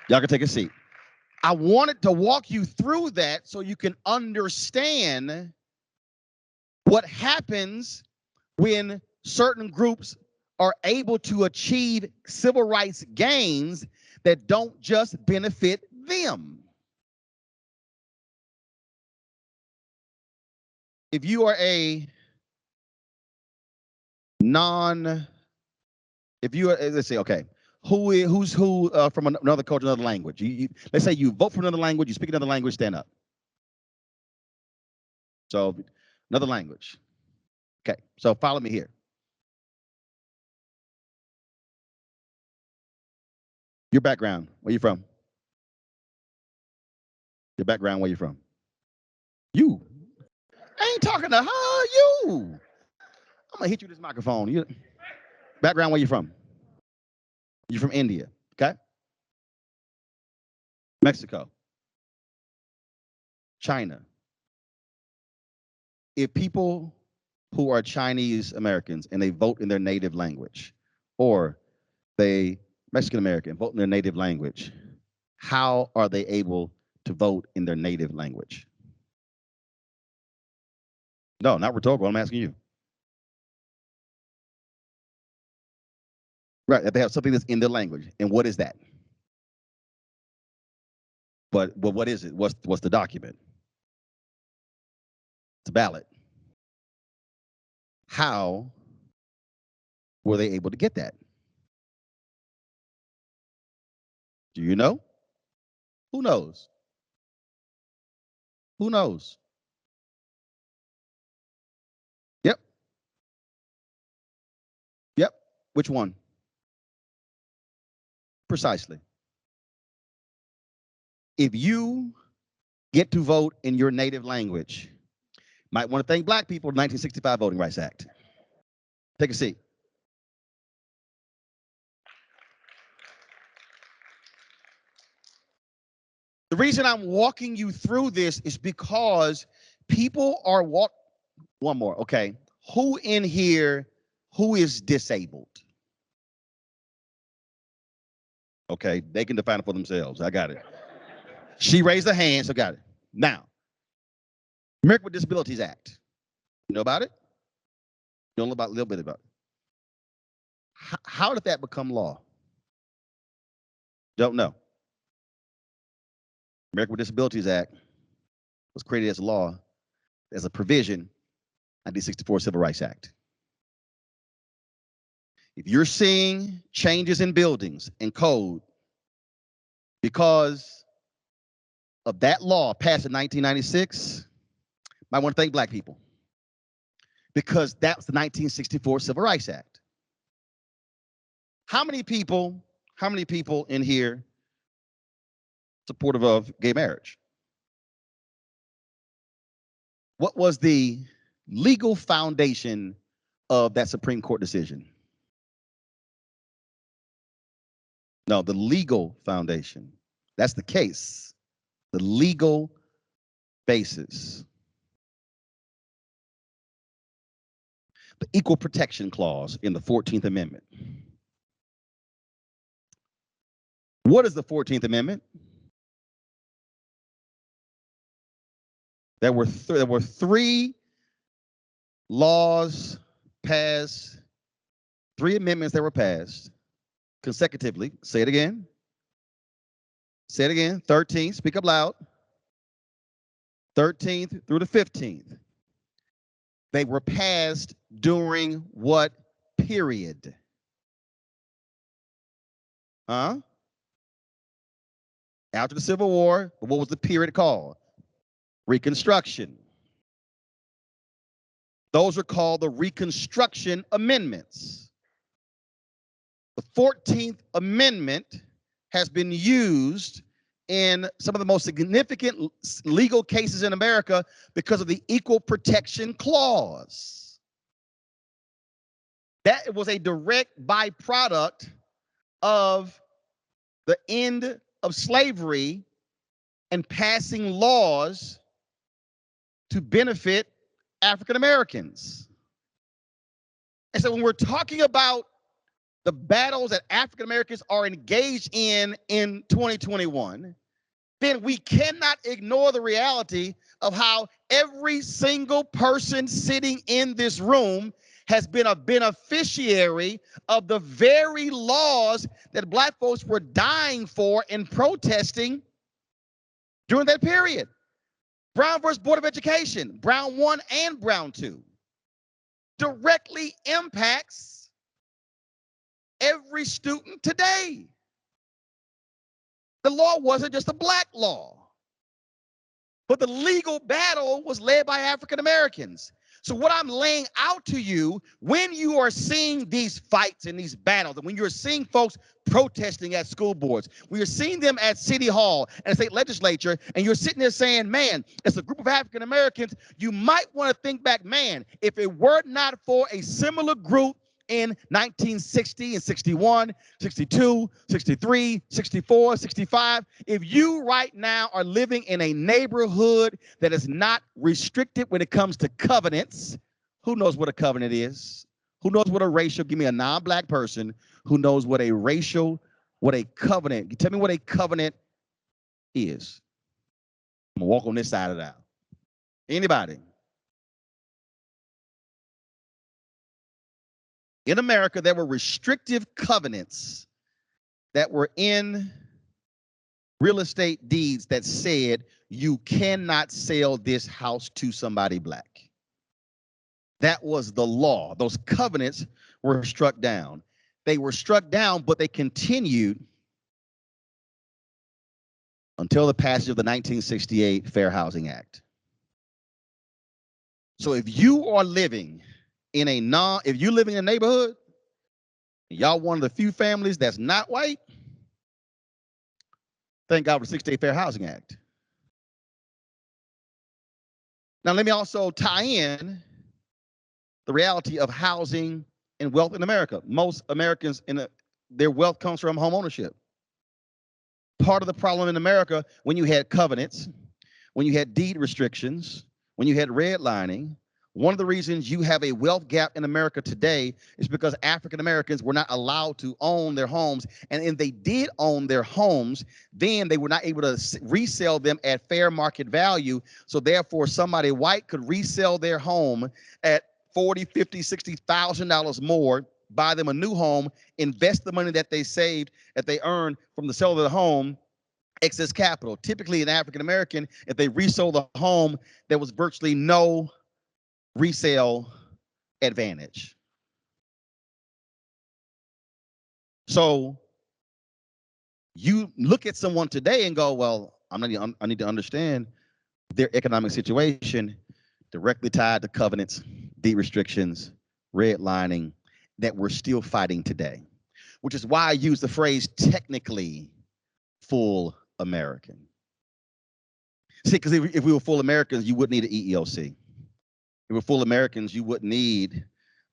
Y'all can take a seat. I wanted to walk you through that so you can understand what happens when certain groups are able to achieve civil rights gains that don't just benefit them. If you are a let's say, okay, who's from another culture, another language? Let's say you vote for another language, you speak another language, stand up. So another language. Okay, so follow me here. Your background, where you from? Your background, where you from? You. I ain't talking to her, you. I'm gonna hit you with this microphone. Background, where you from? You from India, okay? Mexico. China. If people who are Chinese Americans and they vote in their native language, or they Mexican American vote in their native language, how are they able to vote in their native language? No, not rhetorical. I'm asking you. Right, that they have something that's in their language. And what is that? But what is it? What's the document? It's a ballot. How were they able to get that? Do you know? Who knows? Who knows? Yep. Yep. Which one? Precisely. If you get to vote in your native language, might want to thank black people, 1965 Voting Rights Act. Take a seat. The reason I'm walking you through this is because people are one more, okay. Who in here, who is disabled? Okay, they can define it for themselves. I got it. She raised her hand, so got it. Now, American with Disabilities Act. You know about it? You know about a little bit about it. How did that become law? Don't know. American with Disabilities Act was created as a law, as a provision, 1964 Civil Rights Act. If you're seeing changes in buildings and code because of that law passed in 1996, I want to thank black people, because that's the 1964 Civil Rights Act. How many people in here supportive of gay marriage? What was the legal foundation of that Supreme Court decision? No, the legal foundation. That's the case. The legal basis. The Equal Protection Clause in the 14th Amendment. What is the 14th Amendment? There were three laws passed, three amendments that were passed consecutively. Say it again. Say it again. 13th, speak up loud. 13th through the 15th. They were passed during what period? Huh? After the Civil War, but what was the period called? Reconstruction. Those are called the Reconstruction Amendments. The 14th Amendment has been used in some of the most significant legal cases in America because of the Equal Protection Clause. That was a direct byproduct of the end of slavery and passing laws to benefit African Americans. And so when we're talking about the battles that African Americans are engaged in 2021, then we cannot ignore the reality of how every single person sitting in this room has been a beneficiary of the very laws that Black folks were dying for and protesting during that period. Brown versus Board of Education, Brown 1 and Brown 2, directly impacts every student today. The law wasn't just a Black law, but the legal battle was led by African Americans. So what I'm laying out to you, when you are seeing these fights and these battles, and when you're seeing folks protesting at school boards, when you're seeing them at City Hall and state legislature, and you're sitting there saying, man, it's a group of African Americans, you might want to think back, man, if it were not for a similar group in 1960 and 61, 62, 63, 64, 65. If you right now are living in a neighborhood that is not restricted when it comes to covenants, who knows what a covenant is? Who knows what a racial, give me a non-Black person who knows what a racial, what a covenant, tell me what a covenant is. I'm gonna walk on this side of the aisle. Anybody? In America, there were restrictive covenants that were in real estate deeds that said you cannot sell this house to somebody Black. That was the law. Those covenants were struck down. They were struck down, but they continued until the passage of the 1968 Fair Housing Act. So if you are living in a if you live in a neighborhood, y'all one of the few families that's not white, thank God for the 68 Fair Housing Act. Now let me also tie in the reality of housing and wealth in America. Most Americans, their wealth comes from home ownership. Part of the problem in America, when you had covenants, when you had deed restrictions, when you had redlining, one of the reasons you have a wealth gap in America today is because African Americans were not allowed to own their homes. And if they did own their homes, then they were not able to resell them at fair market value. So therefore, somebody white could resell their home at $40,000, $50,000, $60,000 more, buy them a new home, invest the money that they saved, that they earned from the sale of the home, excess capital. Typically, an African American, if they resold the home, there was virtually no resale advantage. So you look at someone today and go, well, I need to understand their economic situation directly tied to covenants, deed restrictions, redlining that we're still fighting today, which is why I use the phrase technically full American. See, because if we were full Americans, you wouldn't need an EEOC. If we were full Americans, you wouldn't need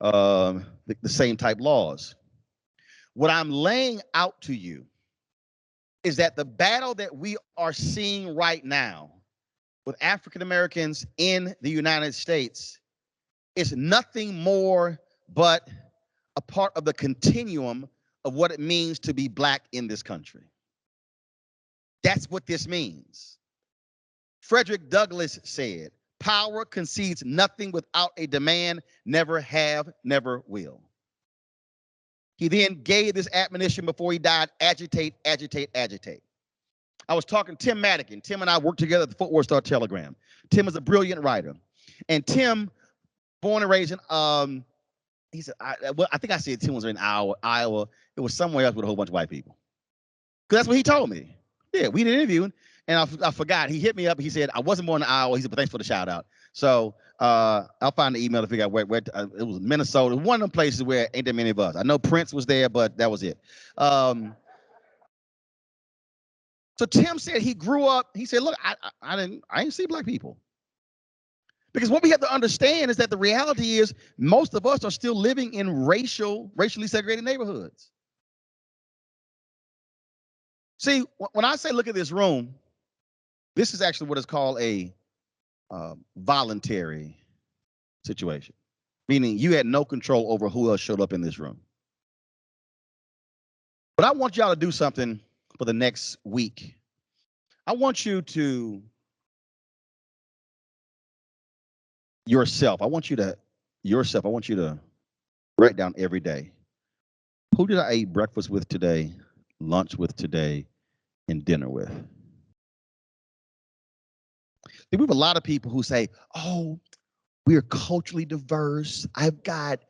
the same type laws. What I'm laying out to you is that the battle that we are seeing right now with African Americans in the United States is nothing more but a part of the continuum of what it means to be black in this country. That's what this means. Frederick Douglass said, power concedes nothing without a demand, never have, never will. He then gave this admonition before he died, agitate, agitate, agitate. I was talking to Tim Madigan. Tim and I worked together at the Fort Worth Star-Telegram. Tim is a brilliant writer. And Tim, born and raised in, he said, I think I said Tim was in Iowa. It was somewhere else with a whole bunch of white people. Because that's what he told me. Yeah, we did an interview, and I forgot. He hit me up. He said, I wasn't born in Iowa. He said, but thanks for the shout out. So I'll find the email to figure out where it was Minnesota. One of them places where ain't that many of us. I know Prince was there, but that was it. So Tim said he grew up, he said, look, I didn't see black people. Because what we have to understand is that the reality is most of us are still living in racially segregated neighborhoods. See, when I say look at this room, this is actually what is called a voluntary situation, meaning you had no control over who else showed up in this room. But I want y'all to do something for the next week. I want you to I want you to write down every day. Who did I eat breakfast with today, lunch with today, and dinner with? We have a lot of people who say, oh, we're culturally diverse. I've got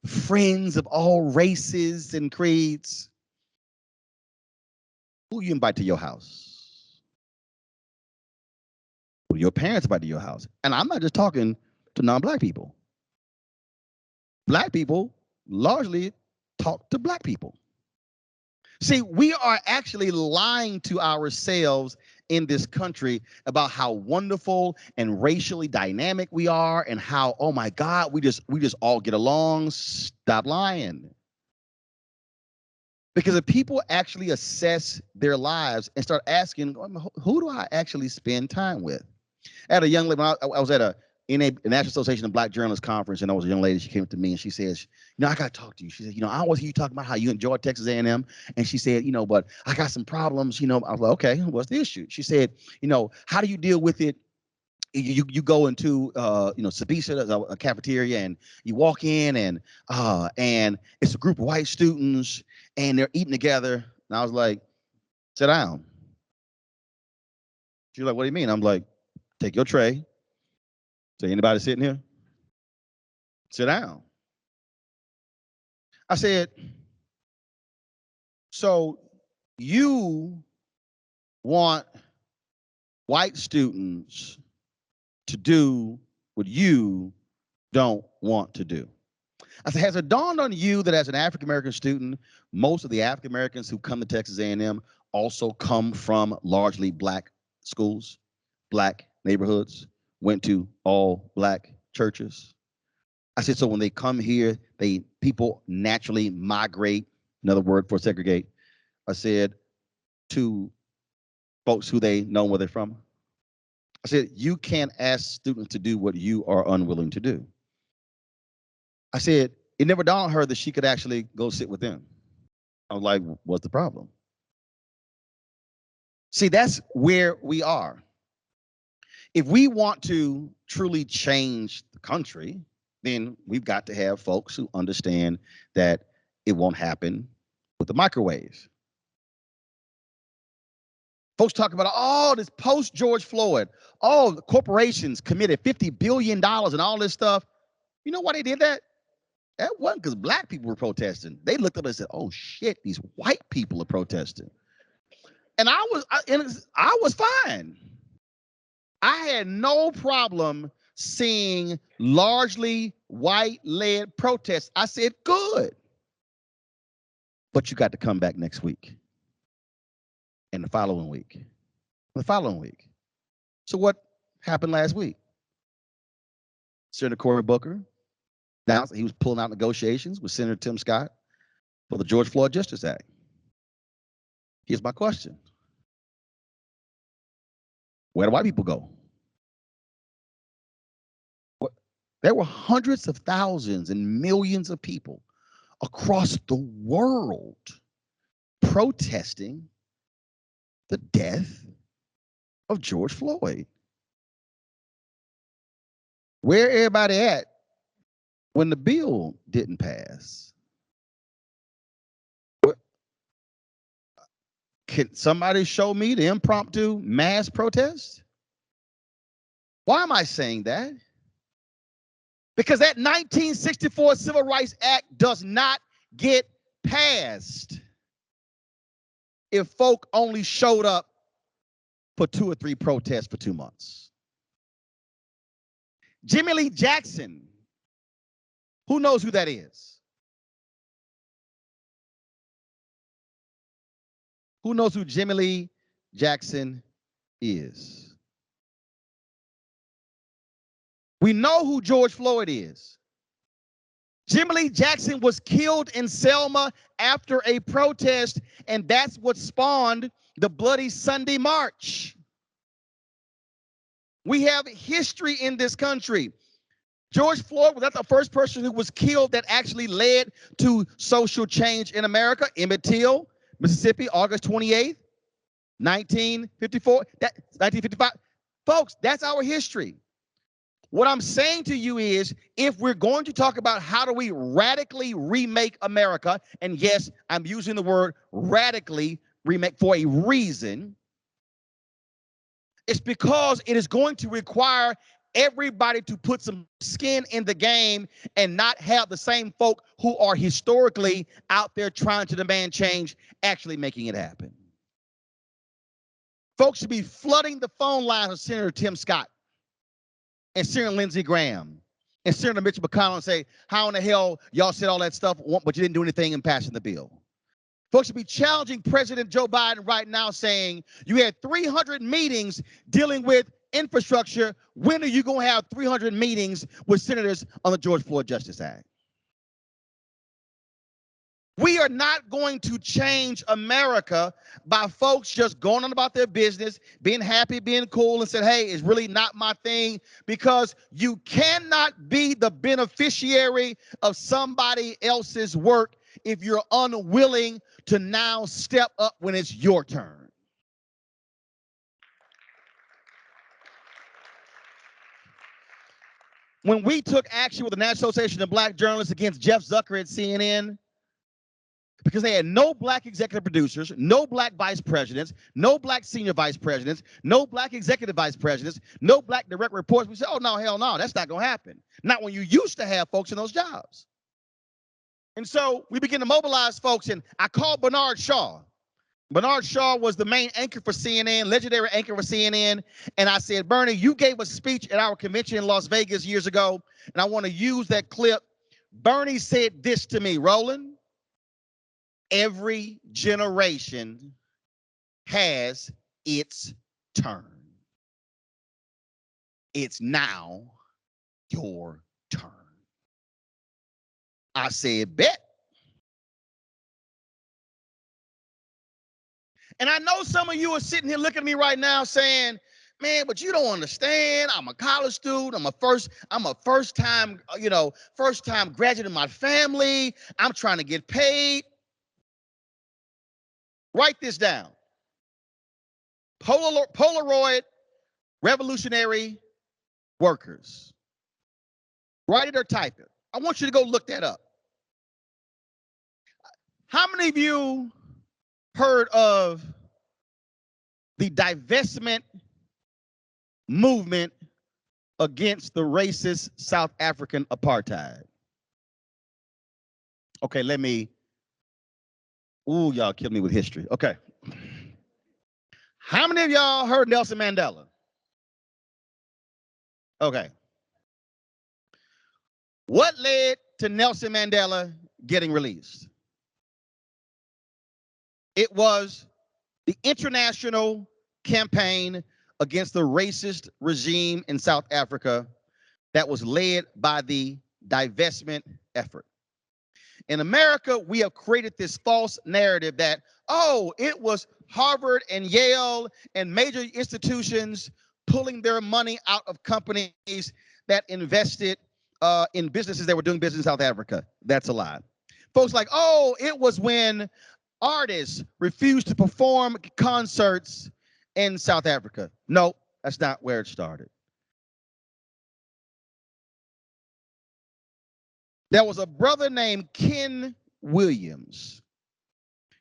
friends of all races and creeds. Who you invite to your house? Who your parents invite to your house? And I'm not just talking to non-black people. Black people largely talk to black people. See, we are actually lying to ourselves in this country about how wonderful and racially dynamic we are and how, oh my God, we just all get along. Stop lying. Because if people actually assess their lives and start asking, who do I actually spend time with? I had a young lady, I was at a National Association of Black Journalists conference, and there was a young lady, she came up to me and she says, I got to talk to you. She said, I always hear you talking about how you enjoy Texas A&M. And she said, but I got some problems, I was like, okay, what's the issue? She said, how do you deal with it? You go into Sabisa, a cafeteria, and you walk in and it's a group of white students and they're eating together. And I was like, sit down. She's like, what do you mean? I'm like, take your tray. Say, anybody sitting here? Sit down. I said, so you want white students to do what you don't want to do. I said, has it dawned on you that as an African-American student, most of the African-Americans who come to Texas A&M also come from largely black schools, black neighborhoods, went to all black churches? I said, so when they come here, people naturally migrate, another word for segregate, I said, to folks who they know where they're from. I said, you can't ask students to do what you are unwilling to do. I said, it never dawned on her that she could actually go sit with them. I was like, what's the problem? See, that's where we are. If we want to truly change the country, then we've got to have folks who understand that it won't happen with the microwave. Folks talk about, oh, this post George Floyd, oh, the corporations committed $50 billion and all this stuff. You know why they did that? That wasn't because black people were protesting. They looked up and said, oh shit, these white people are protesting. And I was fine. I had no problem seeing largely white-led protests. I said, good. But you got to come back next week. And the following week. The following week. So what happened last week? Senator Cory Booker announced he was pulling out negotiations with Senator Tim Scott for the George Floyd Justice Act. Here's my question. Where do white people go? There were hundreds of thousands and millions of people across the world protesting the death of George Floyd. Where everybody at when the bill didn't pass? Can somebody show me the impromptu mass protest? Why am I saying that? Because that 1964 Civil Rights Act does not get passed if folk only showed up for 2 or 3 protests for 2 months. Jimmy Lee Jackson, who knows who that is? Who knows who Jimmy Lee Jackson is? We know who George Floyd is. Jimmy Lee Jackson was killed in Selma after a protest, and that's what spawned the Bloody Sunday March. We have history in this country. George Floyd was not the first person who was killed that actually led to social change in America. Emmett Till, Mississippi, August 28th, 1954. 1955. Folks, that's our history. What I'm saying to you is, if we're going to talk about how do we radically remake America, and yes, I'm using the word radically remake for a reason, it's because it is going to require everybody to put some skin in the game and not have the same folk who are historically out there trying to demand change actually making it happen. Folks should be flooding the phone lines of Senator Tim Scott and Senator Lindsey Graham and Senator Mitch McConnell and say, how in the hell y'all said all that stuff, but you didn't do anything in passing the bill? Folks should be challenging President Joe Biden right now, saying you had 300 meetings dealing with infrastructure. When are you going to have 300 meetings with senators on the George Floyd Justice Act? We are not going to change America by folks just going on about their business, being happy, being cool, and saying, hey, it's really not my thing, because you cannot be the beneficiary of somebody else's work if you're unwilling to now step up when it's your turn. When we took action with the National Association of Black Journalists against Jeff Zucker at CNN, because they had no black executive producers, no black vice presidents, no black senior vice presidents, no black executive vice presidents, no black direct reports, we said, oh, no, hell no, that's not going to happen. Not when you used to have folks in those jobs. And so we began to mobilize folks, and I called Bernard Shaw. Bernard Shaw was the main anchor for CNN, legendary anchor for CNN. And I said, Bernie, you gave a speech at our convention in Las Vegas years ago, and I want to use that clip. Bernie said this to me, Roland: every generation has its turn. It's now your turn. I said, bet. And I know some of you are sitting here looking at me right now saying, man, but you don't understand. I'm a college student. I'm a first time graduate in my family. I'm trying to get paid. Write this down. Polaroid revolutionary workers. Write it or type it. I want you to go look that up. How many of you heard of the divestment movement against the racist South African apartheid? Okay, y'all killed me with history. Okay. How many of y'all heard Nelson Mandela? Okay. What led to Nelson Mandela getting released? It was the international campaign against the racist regime in South Africa that was led by the divestment effort. In America, we have created this false narrative that, oh, it was Harvard and Yale and major institutions pulling their money out of companies that invested in businesses that were doing business in South Africa. That's a lie. Folks like, oh, it was when artists refused to perform concerts in South Africa. No, that's not where it started. There was a brother named Ken Williams.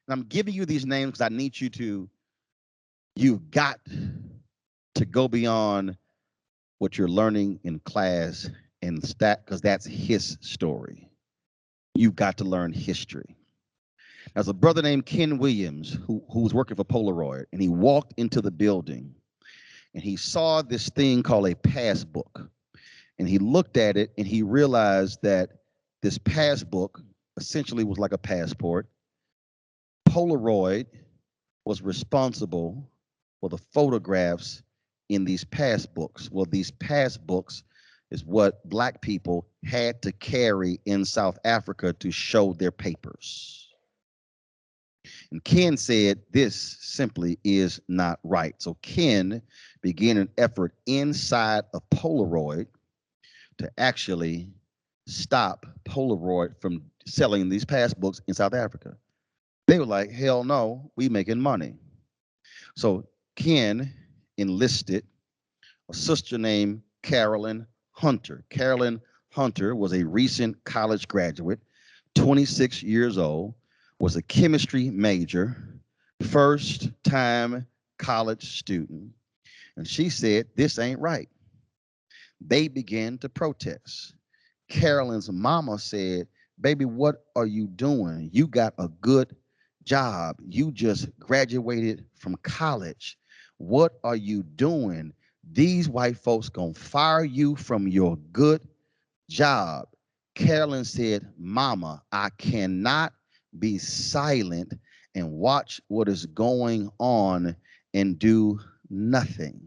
And I'm giving you these names because I need you've got to go beyond what you're learning in class and stat, because that's his story. You've got to learn history. There's a brother named Ken Williams who was working for Polaroid, and he walked into the building and he saw this thing called a passbook. And he looked at it and he realized that this passbook essentially was like a passport. Polaroid was responsible for the photographs in these passbooks. Well, these passbooks is what Black people had to carry in South Africa to show their papers. And Ken said, this simply is not right. So Ken began an effort inside of Polaroid to actually stop Polaroid from selling these passbooks in South Africa. They were like, hell no, we making money. So Ken enlisted a sister named Carolyn Hunter. Carolyn Hunter was a recent college graduate, 26 years old, was a chemistry major, first time college student. And she said, this ain't right. They began to protest. Carolyn's mama said, baby, what are you doing? You got a good job. You just graduated from college. What are you doing? These white folks gonna fire you from your good job. Carolyn said, mama, I cannot be silent and watch what is going on and do nothing.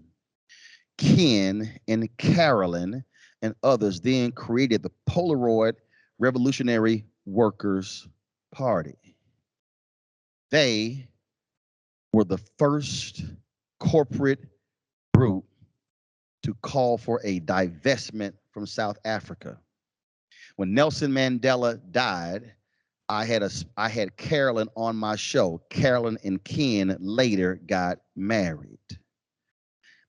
Ken and Carolyn and others then created the Polaroid Revolutionary Workers Party. They were the first corporate group to call for a divestment from South Africa. When Nelson Mandela died, I had Carolyn on my show. Carolyn and Ken later got married.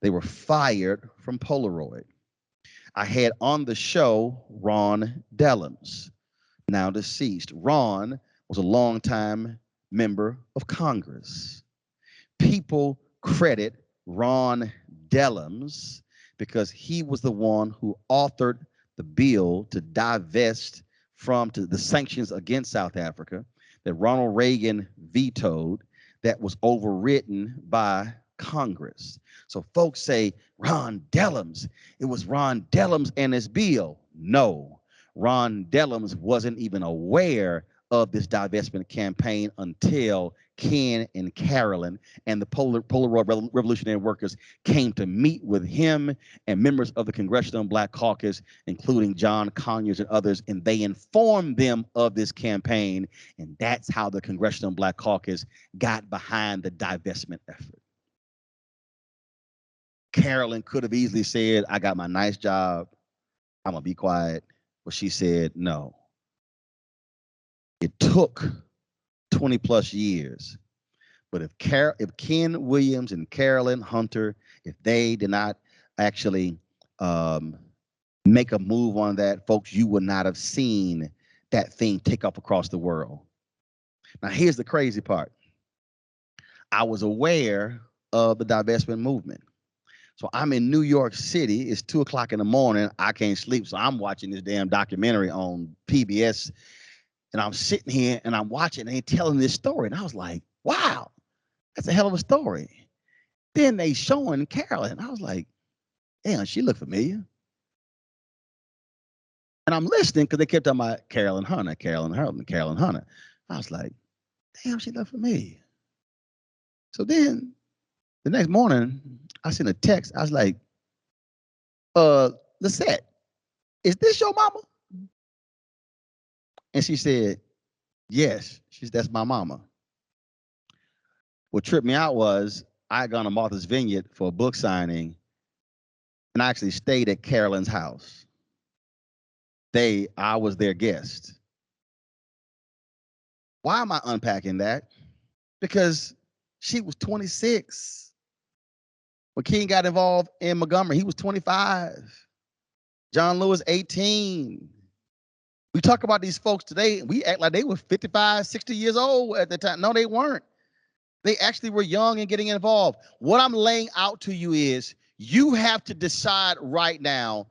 They were fired from Polaroid. I had on the show Ron Dellums, now deceased. Ron was a longtime member of Congress. People credit Ron Dellums because he was the one who authored the bill to divest from the sanctions against South Africa that Ronald Reagan vetoed, that was overwritten by Congress. So folks say, Ron Dellums, it was Ron Dellums and his bill. No, Ron Dellums wasn't even aware of this divestment campaign until Ken and Carolyn and the Polaroid Revolutionary Workers came to meet with him and members of the Congressional Black Caucus, including John Conyers and others, and they informed them of this campaign, and that's how the Congressional Black Caucus got behind the divestment effort. Carolyn could have easily said, I got my nice job, I'm gonna be quiet, but she said no. It took 20 plus years. But if Ken Williams and Carolyn Hunter, if they did not actually make a move on that, folks, you would not have seen that thing take off across the world. Now, here's the crazy part. I was aware of the divestment movement. So I'm in New York City. It's 2 o'clock in the morning. I can't sleep. So I'm watching this damn documentary on PBS. And I'm sitting here and I'm watching and they're telling this story. And I was like, wow, that's a hell of a story. Then they showing Carolyn. And I was like, damn, she looked familiar. And I'm listening because they kept talking about Carolyn Hunter, Carolyn Hunter, Carolyn Hunter. I was like, damn, she looked familiar. So then the next morning, I sent a text. I was like, Lisette, is this your mama? And she said, Yes, that's my mama. What tripped me out was I had gone to Martha's Vineyard for a book signing, and I actually stayed at Carolyn's house. I was their guest. Why am I unpacking that? Because she was 26. When King got involved in Montgomery, he was 25. John Lewis, 18. We talk about these folks today, we act like they were 55, 60 years old at the time. No, they weren't. They actually were young and getting involved. What I'm laying out to you is you have to decide right now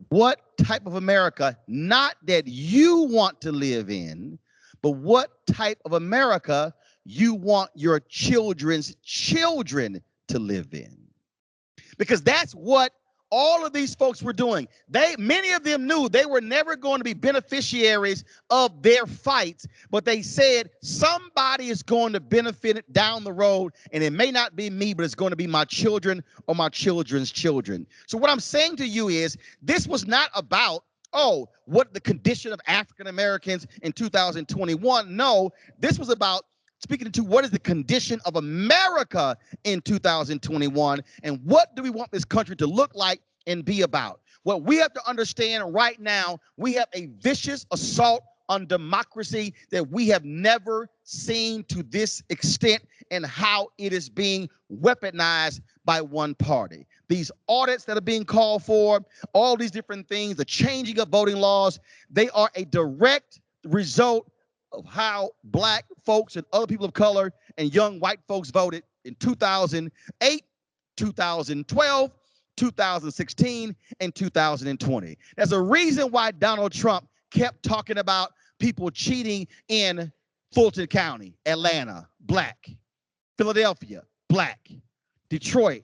what type of America, not that you want to live in, but what type of America you want your children's children to live in. Because that's what all of these folks were doing. Many of them knew they were never going to be beneficiaries of their fights, but they said somebody is going to benefit it down the road, and it may not be me, but it's going to be my children or my children's children. So what I'm saying to you is this was not about, oh, what the condition of African Americans in 2021. No, this was about speaking to what is the condition of America in 2021, and what do we want this country to look like and be about. What we have to understand right now, we have a vicious assault on democracy that we have never seen to this extent, and how it is being weaponized by one party. These audits that are being called for, all these different things, the changing of voting laws, they are a direct result of how black folks and other people of color and young white folks voted in 2008, 2012, 2016, and 2020. There's a reason why Donald Trump kept talking about people cheating in Fulton County, Atlanta, black, Philadelphia, black, Detroit,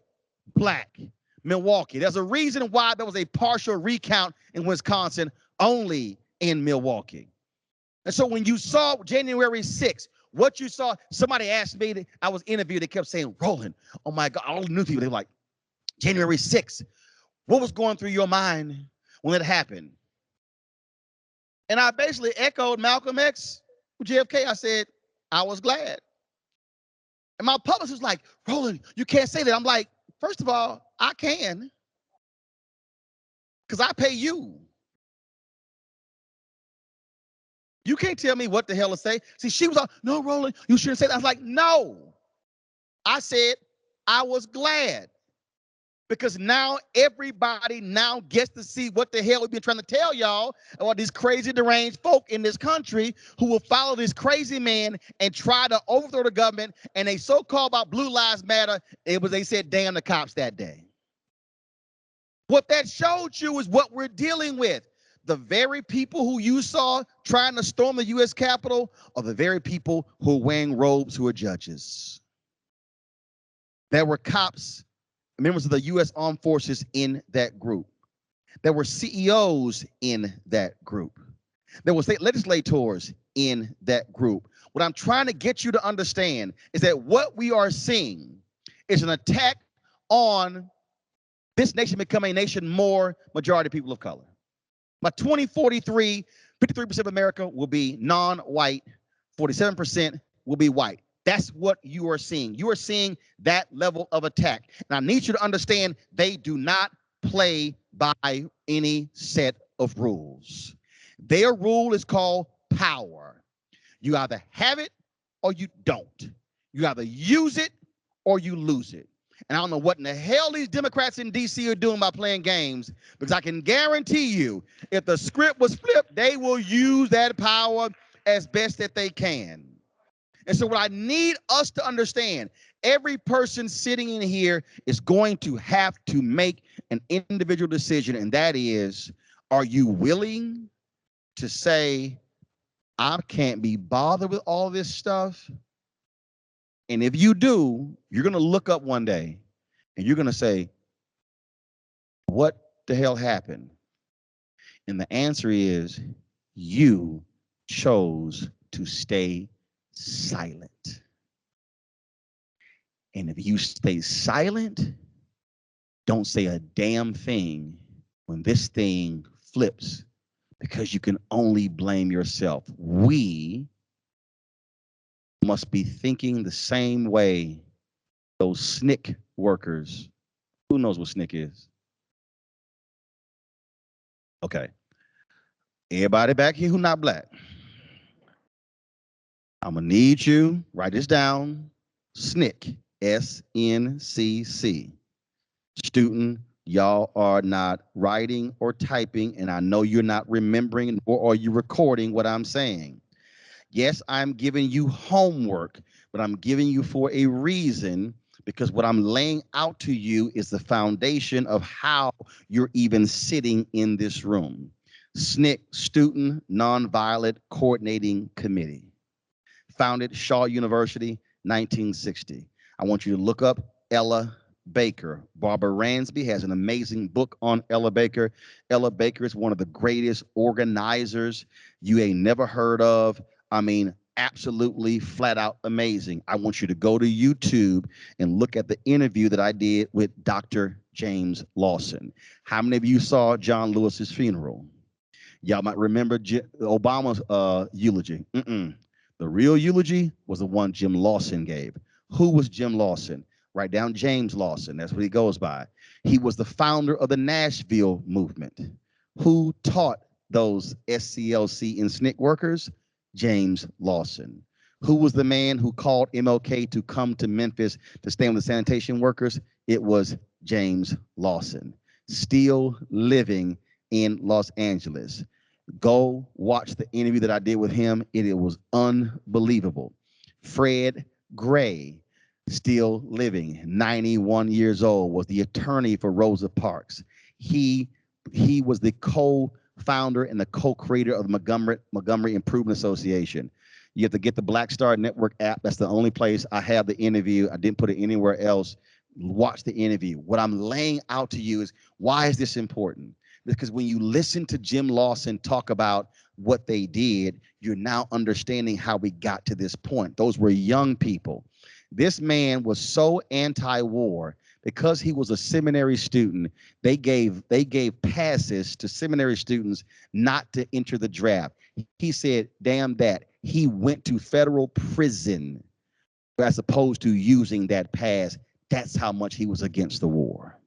black, Milwaukee. There's a reason why there was a partial recount in Wisconsin, only in Milwaukee. And so when you saw January 6th, what you saw, somebody asked me, I was interviewed, they kept saying, Roland, oh my God, all the new people, they were like, January 6th, what was going through your mind when it happened? And I basically echoed Malcolm X, JFK. I said, I was glad. And my publicist was like, Roland, you can't say that. I'm like, first of all, I can, because I pay you. You can't tell me what the hell to say. See, she was like, no, Roland, you shouldn't say that. I was like, no. I said, I was glad. Because now everybody now gets to see what the hell we've been trying to tell y'all about these crazy deranged folk in this country who will follow this crazy man and try to overthrow the government. And they so-called about Blue Lives Matter, they said, damn the cops that day. What that showed you is what we're dealing with. The very people who you saw trying to storm the U.S. Capitol are the very people who are wearing robes who are judges. There were cops, members of the U.S. Armed Forces in that group. There were CEOs in that group. There were state legislators in that group. What I'm trying to get you to understand is that what we are seeing is an attack on this nation becoming a nation more majority people of color. By 2043, 53% of America will be non-white, 47% will be white. That's what you are seeing. You are seeing that level of attack. And I need you to understand they do not play by any set of rules. Their rule is called power. You either have it or you don't. You either use it or you lose it. And I don't know what in the hell these Democrats in D.C. are doing by playing games, because I can guarantee you, if the script was flipped, they will use that power as best that they can. And so what I need us to understand, every person sitting in here is going to have to make an individual decision, and that is, are you willing to say, I can't be bothered with all this stuff? And if you do, you're going to look up one day and you're going to say, what the hell happened? And the answer is, you chose to stay silent. And if you stay silent, don't say a damn thing when this thing flips, because you can only blame yourself. We must be thinking the same way those SNCC workers. Who knows what SNCC is? Okay. Everybody back here who not black. I'm gonna need you, write this down. SNCC, SNCC. Student, y'all are not writing or typing, and I know you're not remembering or are you recording what I'm saying. Yes, I'm giving you homework, but I'm giving you for a reason, because what I'm laying out to you is the foundation of how you're even sitting in this room. SNCC, Student Nonviolent Coordinating Committee, founded Shaw University, 1960. I want you to look up Ella Baker. Barbara Ransby has an amazing book on Ella Baker. Ella Baker is one of the greatest organizers you ain't never heard of. I mean, absolutely flat out amazing. I want you to go to YouTube and look at the interview that I did with Dr. James Lawson. How many of you saw John Lewis's funeral? Y'all might remember Obama's eulogy. The real eulogy was the one Jim Lawson gave. Who was Jim Lawson? Write down James Lawson. That's what he goes by. He was the founder of the Nashville movement. Who taught those SCLC and SNCC workers? James Lawson. Who was the man who called MLK to come to Memphis to stand with the sanitation workers? It was James Lawson. Still living in Los Angeles. Go watch the interview that I did with him. It was unbelievable. Fred Gray, still living, 91 years old, was the attorney for Rosa Parks. He was the co-founder and the co-creator of the Montgomery Improvement Association. You have to get the Black Star Network app. That's the only place I have the interview. I didn't put it anywhere else. Watch the interview. What I'm laying out to you is, why is this important? Because when you listen to Jim Lawson talk about what they did, you're now understanding how we got to this point. Those were young people. This man was so anti-war because he was a seminary student. They gave passes to seminary students not to enter the draft. He said, damn that. He went to federal prison as opposed to using that pass. That's how much he was against the war.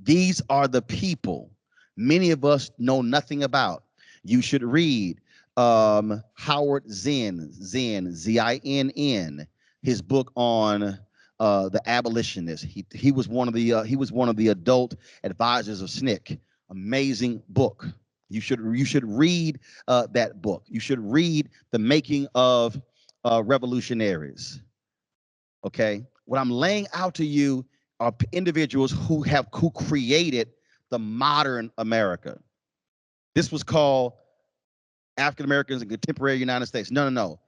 These are the people many of us know nothing about. You should read Howard Zinn, Z-I-N-N, his book on the abolitionists. He was one of the adult advisors of SNCC. Amazing book. You should read that book. You should read The Making of Revolutionaries. Okay, what I'm laying out to you are individuals who created the modern America. This was called African Americans in Contemporary United States. No.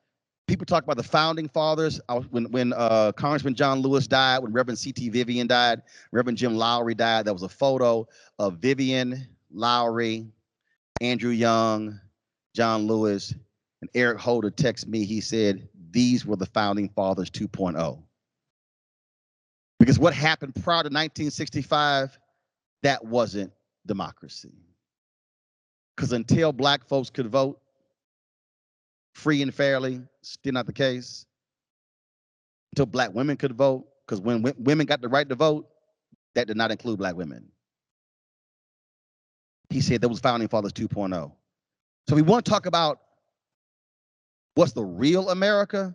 People talk about the founding fathers. When Congressman John Lewis died, when Reverend C.T. Vivian died, Reverend Jim Lowry died, there was a photo of Vivian, Lowry, Andrew Young, John Lewis, and Eric Holder texted me. He said, these were the founding fathers 2.0. Because what happened prior to 1965, that wasn't democracy. Because until black folks could vote free and fairly, still not the case. Until black women could vote, because when women got the right to vote, that did not include black women. He said that was founding fathers 2.0. So we want to talk about what's the real America.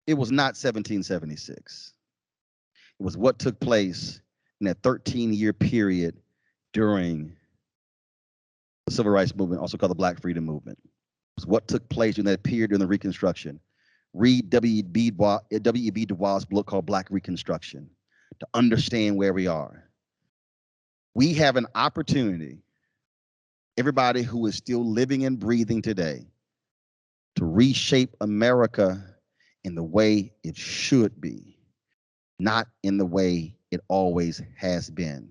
It was not 1776. It was what took place in that 13-year period during the Civil Rights Movement, also called the Black Freedom Movement. It was what took place during that period during the Reconstruction. Read W.E.B. Du Bois' book called Black Reconstruction to understand where we are. We have an opportunity, everybody who is still living and breathing today, to reshape America in the way it should be, not in the way it always has been.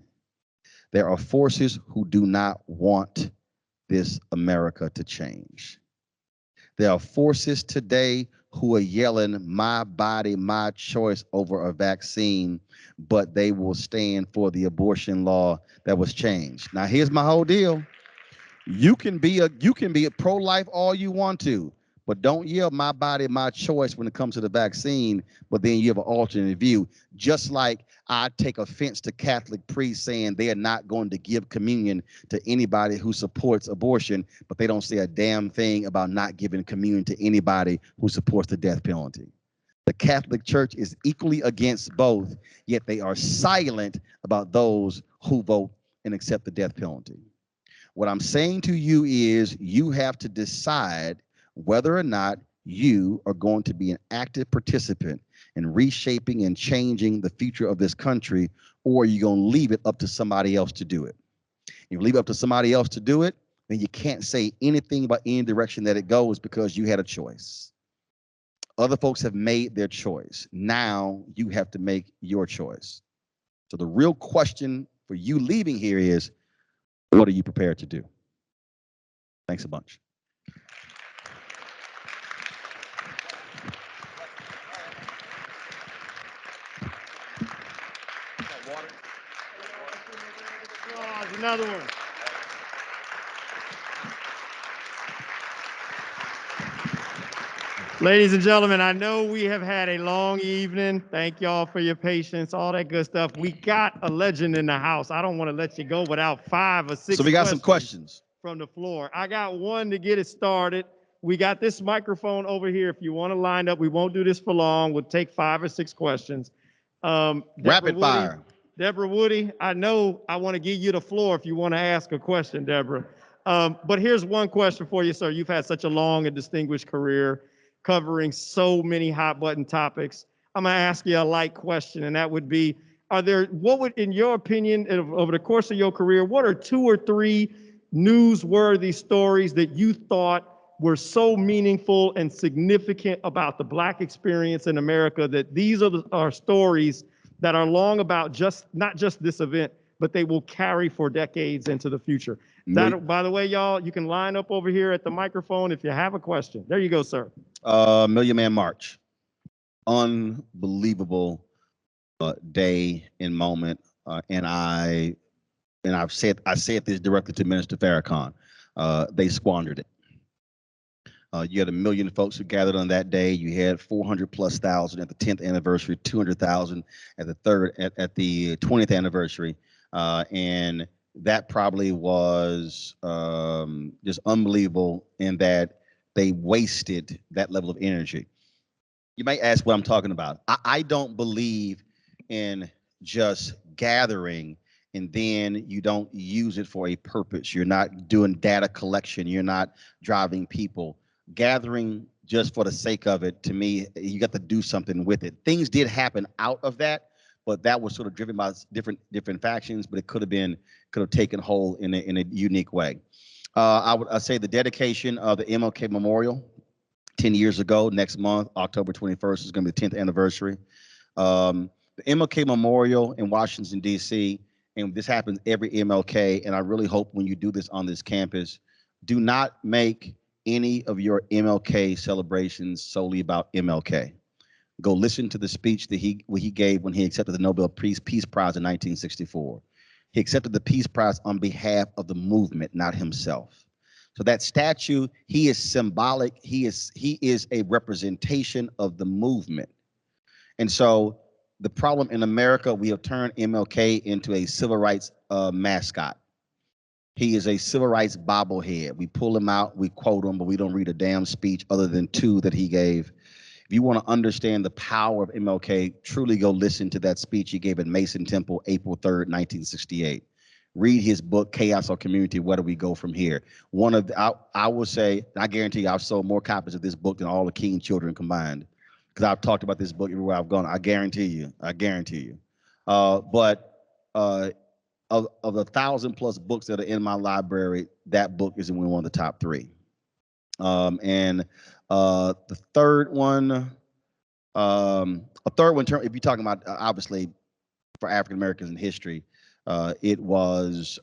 There are forces who do not want this America to change. There are forces today who are yelling, my body, my choice over a vaccine, but they will stand for the abortion law that was changed. Now, here's my whole deal. You can be a pro-life all you want to, But don't yell my body, my choice when it comes to the vaccine, but then you have an alternate view. Just like I take offense to Catholic priests saying they are not going to give communion to anybody who supports abortion, but they don't say a damn thing about not giving communion to anybody who supports the death penalty. The Catholic Church is equally against both, yet they are silent about those who vote and accept the death penalty. What I'm saying to you is you have to decide whether or not you are going to be an active participant in reshaping and changing the future of this country, or you're going to leave it up to somebody else to do it. If you leave it up to somebody else to do it, then you can't say anything about any direction that it goes because you had a choice. Other folks have made their choice. Now you have to make your choice. So the real question for you leaving here is, what are you prepared to do? Thanks a bunch. Another one. Ladies and gentlemen, I know we have had a long evening. Thank y'all for your patience, all that good stuff. We got a legend in the house. I don't want to let you go without 5 or 6 So we got some questions from the floor. I got one to get it started. We got this microphone over here. If you want to line up, we won't do this for long. We'll take 5 or 6 questions. Rapid fire. Deborah Woody, I know I want to give you the floor if you want to ask a question, Deborah. But here's one question for you, sir. You've had such a long and distinguished career covering so many hot button topics. I'm gonna ask you a light question, and that would be, what would, in your opinion, over the course of your career, what are 2 or 3 newsworthy stories that you thought were so meaningful and significant about the Black experience in America that these are stories that are long about not just this event, but they will carry for decades into the future? By the way, y'all, you can line up over here at the microphone if you have a question. There you go, sir. Million Man March. Unbelievable day and moment. And I said this directly to Minister Farrakhan. They squandered it. You had 1 million folks who gathered on that day. You had 400,000+ at the 10th anniversary, 200,000 at the 20th anniversary, and that probably was just unbelievable in that they wasted that level of energy. You might ask what I'm talking about. I don't believe in just gathering and then you don't use it for a purpose. You're not doing data collection. You're not driving people. Gathering just for the sake of it, to me, you got to do something with it. Things did happen out of that, but that was sort of driven by different factions, but it could have taken hold in a unique way. I'd say the dedication of the MLK Memorial 10 years ago, next month, October 21st, is going to be the 10th anniversary. The MLK Memorial in Washington, D.C., and this happens every MLK, and I really hope when you do this on this campus, do not make any of your MLK celebrations solely about MLK. Go listen to the speech that he gave when he accepted the Nobel Peace Prize in 1964. He accepted the Peace Prize on behalf of the movement, not himself. So that statue, he is symbolic. He is a representation of the movement. And so the problem in America, we have turned MLK into a civil rights mascot. He is a civil rights bobblehead. We pull him out, we quote him, but we don't read a damn speech other than 2 that he gave. If you want to understand the power of MLK, truly go listen to that speech he gave at Mason Temple, April 3rd, 1968. Read his book, Chaos or Community, Where Do We Go From Here? I will say, I guarantee you, I've sold more copies of this book than all the King children combined, because I've talked about this book everywhere I've gone. I guarantee you. But of the 1,000+ books that are in my library, that book is in one of the top 3. And the third one, if you're talking about obviously for African Americans in history, it was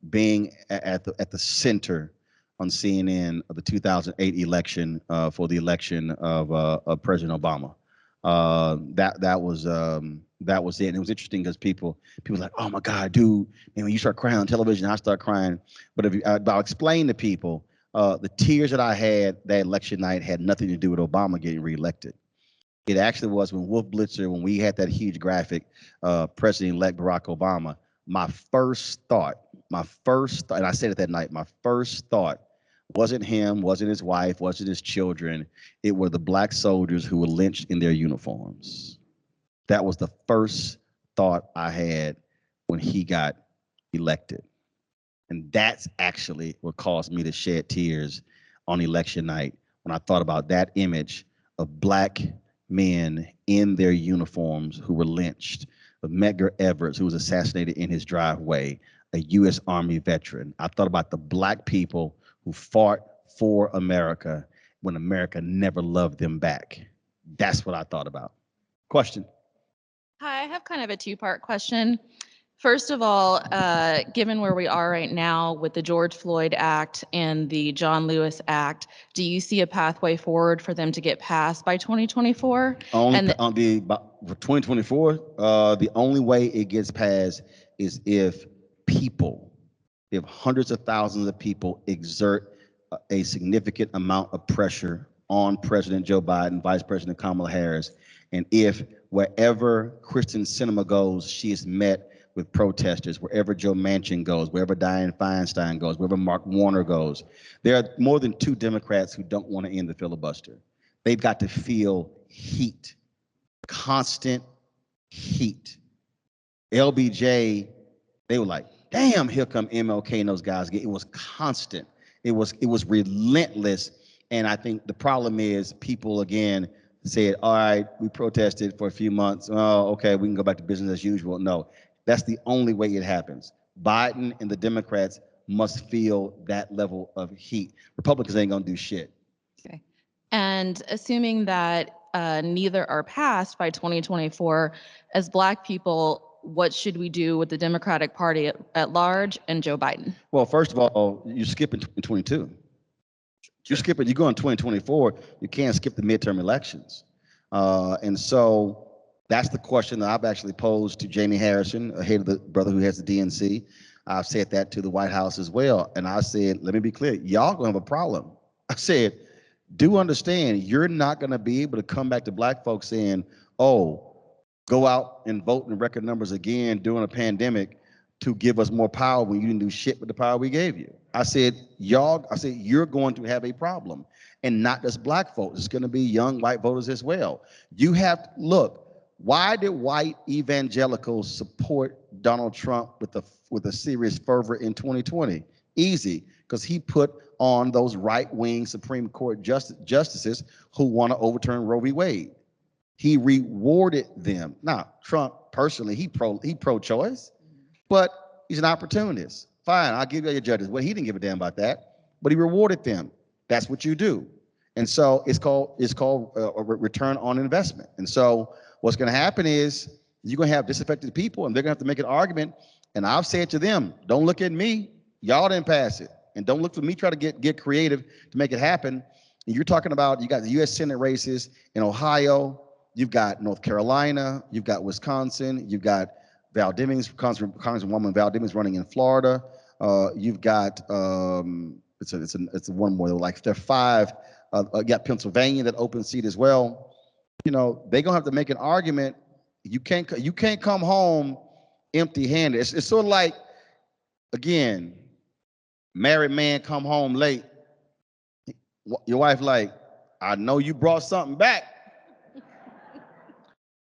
being at the center on CNN of the 2008 election for the election of President Obama. That was it. And it was interesting because people were like, "Oh my God, dude!" And when you start crying on television, I start crying. But I'll explain to people, The tears that I had that election night had nothing to do with Obama getting reelected. It actually was when Wolf Blitzer, when we had that huge graphic, President-elect Barack Obama, and I said it that night, my first thought wasn't him, wasn't his wife, wasn't his children. It were the black soldiers who were lynched in their uniforms. That was the first thought I had when he got elected. And that's actually what caused me to shed tears on election night when I thought about that image of black men in their uniforms who were lynched, of Medgar Evers, who was assassinated in his driveway, a U.S. Army veteran. I thought about the black people who fought for America when America never loved them back. That's what I thought about. Question. Hi, I have kind of a two-part question. First of all, given where we are right now with the George Floyd Act and the John Lewis Act, do you see a pathway forward for them to get passed by 2024? For 2024, the only way it gets passed is if hundreds of thousands of people exert a significant amount of pressure on President Joe Biden, Vice President Kamala Harris, and if wherever Kristen Sinema goes, she is met with protesters, wherever Joe Manchin goes, wherever Dianne Feinstein goes, wherever Mark Warner goes. There are more than 2 Democrats who don't want to end the filibuster. They've got to feel heat, constant heat. LBJ, they were like, damn, here come MLK and those guys. It was constant. It was relentless. And I think the problem is people, again, said, all right, we protested for a few months. Oh, okay, we can go back to business as usual. No, that's the only way it happens. Biden and the Democrats must feel that level of heat. Republicans ain't gonna do shit. Okay. And assuming that neither are passed by 2024, as Black people, what should we do with the Democratic Party at large and Joe Biden? Well, first of all, you skip in 2022. You go in 2024, you can't skip the midterm elections. And so that's the question that I've actually posed to Jamie Harrison, head of the brother who has the DNC. I've said that to the White House as well. And I said, let me be clear, y'all gonna have a problem. I said, do understand, you're not gonna be able to come back to Black folks saying, oh, go out and vote in record numbers again during a pandemic to give us more power when you didn't do shit with the power we gave you. I said, you're going to have a problem. And not just Black folks, it's gonna be young white voters as well. You have to, look, why did white evangelicals support Donald Trump with a serious fervor in 2020? Easy, because he put on those right-wing Supreme Court justices who want to overturn Roe v. Wade. He rewarded them. Now, Trump personally, he pro-choice, but he's an opportunist. Fine, I'll give you your judges. Well, he didn't give a damn about that, but he rewarded them. That's what you do. And so it's called a return on investment. And so what's going to happen is you're going to have disaffected people, and they're going to have to make an argument. And I've said to them, don't look at me. Y'all didn't pass it. And don't look for me try to get creative to make it happen. And you're talking about, you got the U.S. Senate races in Ohio, you've got North Carolina, you've got Wisconsin, you've got Val Demings, Congresswoman Val Demings running in Florida. You've got, it's one more, like there are 5, you got Pennsylvania, that open seat as well. You know, they're gonna have to make an argument. You can't come home empty-handed. It's sort of like, again, married man come home late. Your wife like, I know you brought something back.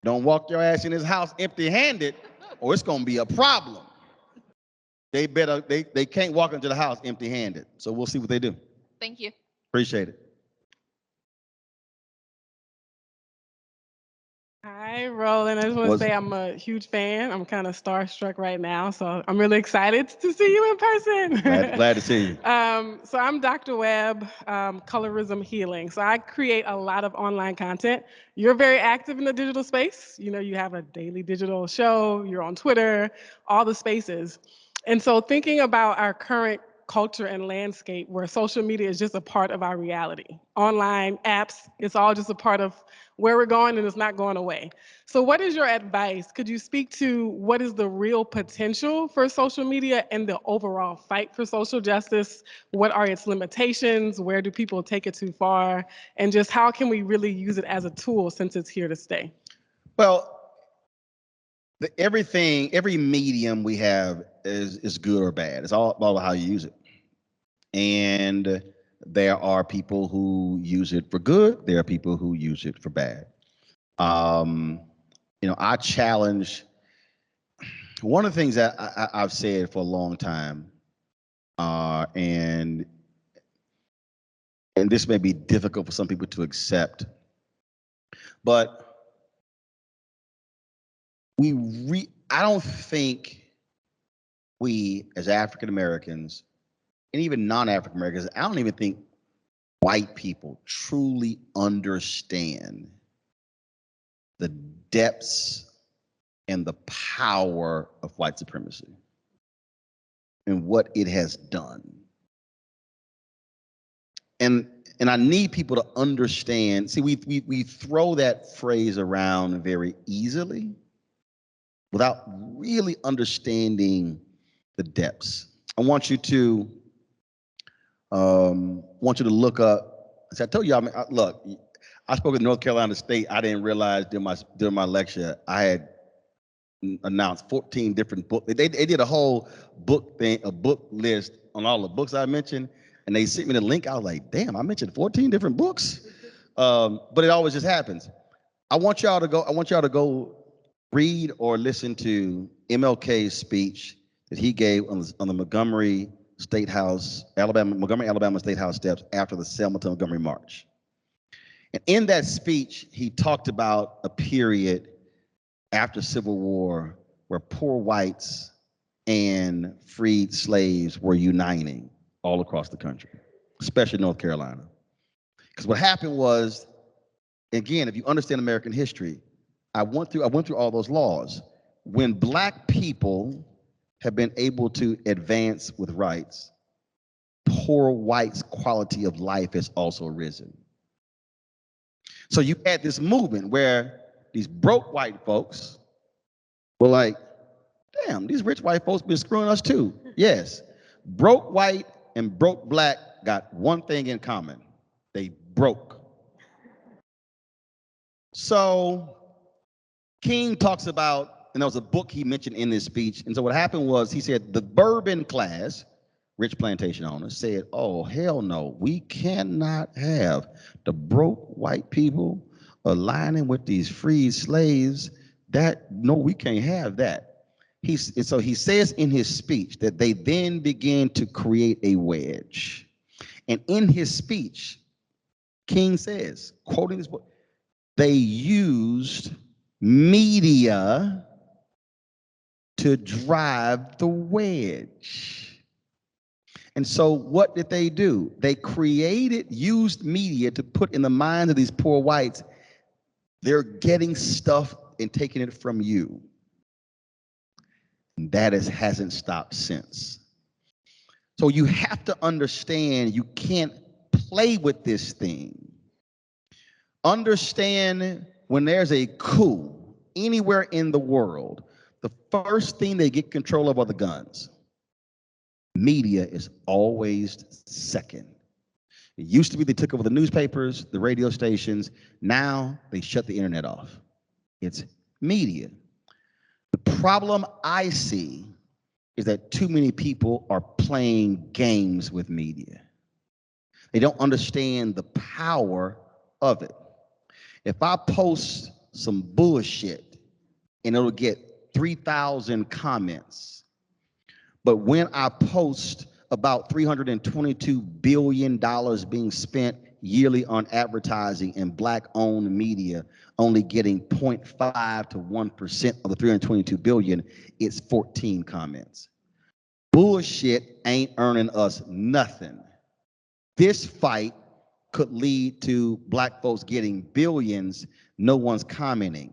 Don't walk your ass in his house empty-handed, or it's gonna be a problem. They can't walk into the house empty-handed. So we'll see what they do. Thank you. Appreciate it. Hi, Roland. I just want to say I'm a huge fan. I'm kind of starstruck right now, so I'm really excited to see you in person. Glad to see you. So I'm Dr. Webb, Colorism Healing. So I create a lot of online content. You're very active in the digital space. You know, you have a daily digital show, you're on Twitter, all the spaces. And so thinking about our current culture and landscape where social media is just a part of our reality. Online apps, it's all just a part of where we're going, and it's not going away. So what is your advice? Could you speak to what is the real potential for social media and the overall fight for social justice? What are its limitations? Where do people take it too far? And just how can we really use it as a tool since it's here to stay? Well, every medium we have is good or bad. It's all about how you use it. And there are people who use it for good. There are people who use it for bad. I challenge, one of the things that I've said for a long time, and this may be difficult for some people to accept, but I don't think we as African Americans, and even non-African Americans, I don't even think white people truly understand the depths and the power of white supremacy and what it has done. And I need people to understand. See, we throw that phrase around very easily without really understanding the depths. I want you to look up. As I told you, look, I spoke at North Carolina State. I didn't realize during my lecture I had announced 14 different books. They did a whole book thing, a book list on all the books I mentioned, and they sent me the link. I was like, damn, I mentioned 14 different books. But it always just happens. I want y'all to go read or listen to MLK's speech that he gave on the Montgomery, Alabama State House steps after the Selma to Montgomery March. And in that speech, he talked about a period after Civil War where poor whites and freed slaves were uniting all across the country, especially North Carolina. Because what happened was, again, if you understand American history, I went through all those laws. When Black people have been able to advance with rights, poor whites' quality of life has also risen. So you had this movement where these broke white folks were like, damn, these rich white folks been screwing us too. Yes, broke white and broke Black got one thing in common. They broke. So King talks about, and there was a book he mentioned in this speech, and so what happened was he said the bourbon class, rich plantation owners, said, oh, hell no, we cannot have the broke white people aligning with these freed slaves. No, we can't have that. So he says in his speech that they then began to create a wedge. And in his speech, King says, quoting this book, they used media to drive the wedge. And so what did they do? They used media to put in the minds of these poor whites, they're getting stuff and taking it from you. And that hasn't stopped since. So you have to understand you can't play with this thing. Understand when there's a coup anywhere in the world, the first thing they get control of are the guns. Media is always second. It used to be they took over the newspapers, the radio stations. Now they shut the internet off. It's media. The problem I see is that too many people are playing games with media. They don't understand the power of it. If I post some bullshit and it'll get 3,000 comments, but when I post about $322 billion being spent yearly on advertising and Black-owned media only getting 0.5 to 1% of the 322 billion, it's 14 comments. Bullshit ain't earning us nothing. This fight could lead to Black folks getting billions, no one's commenting.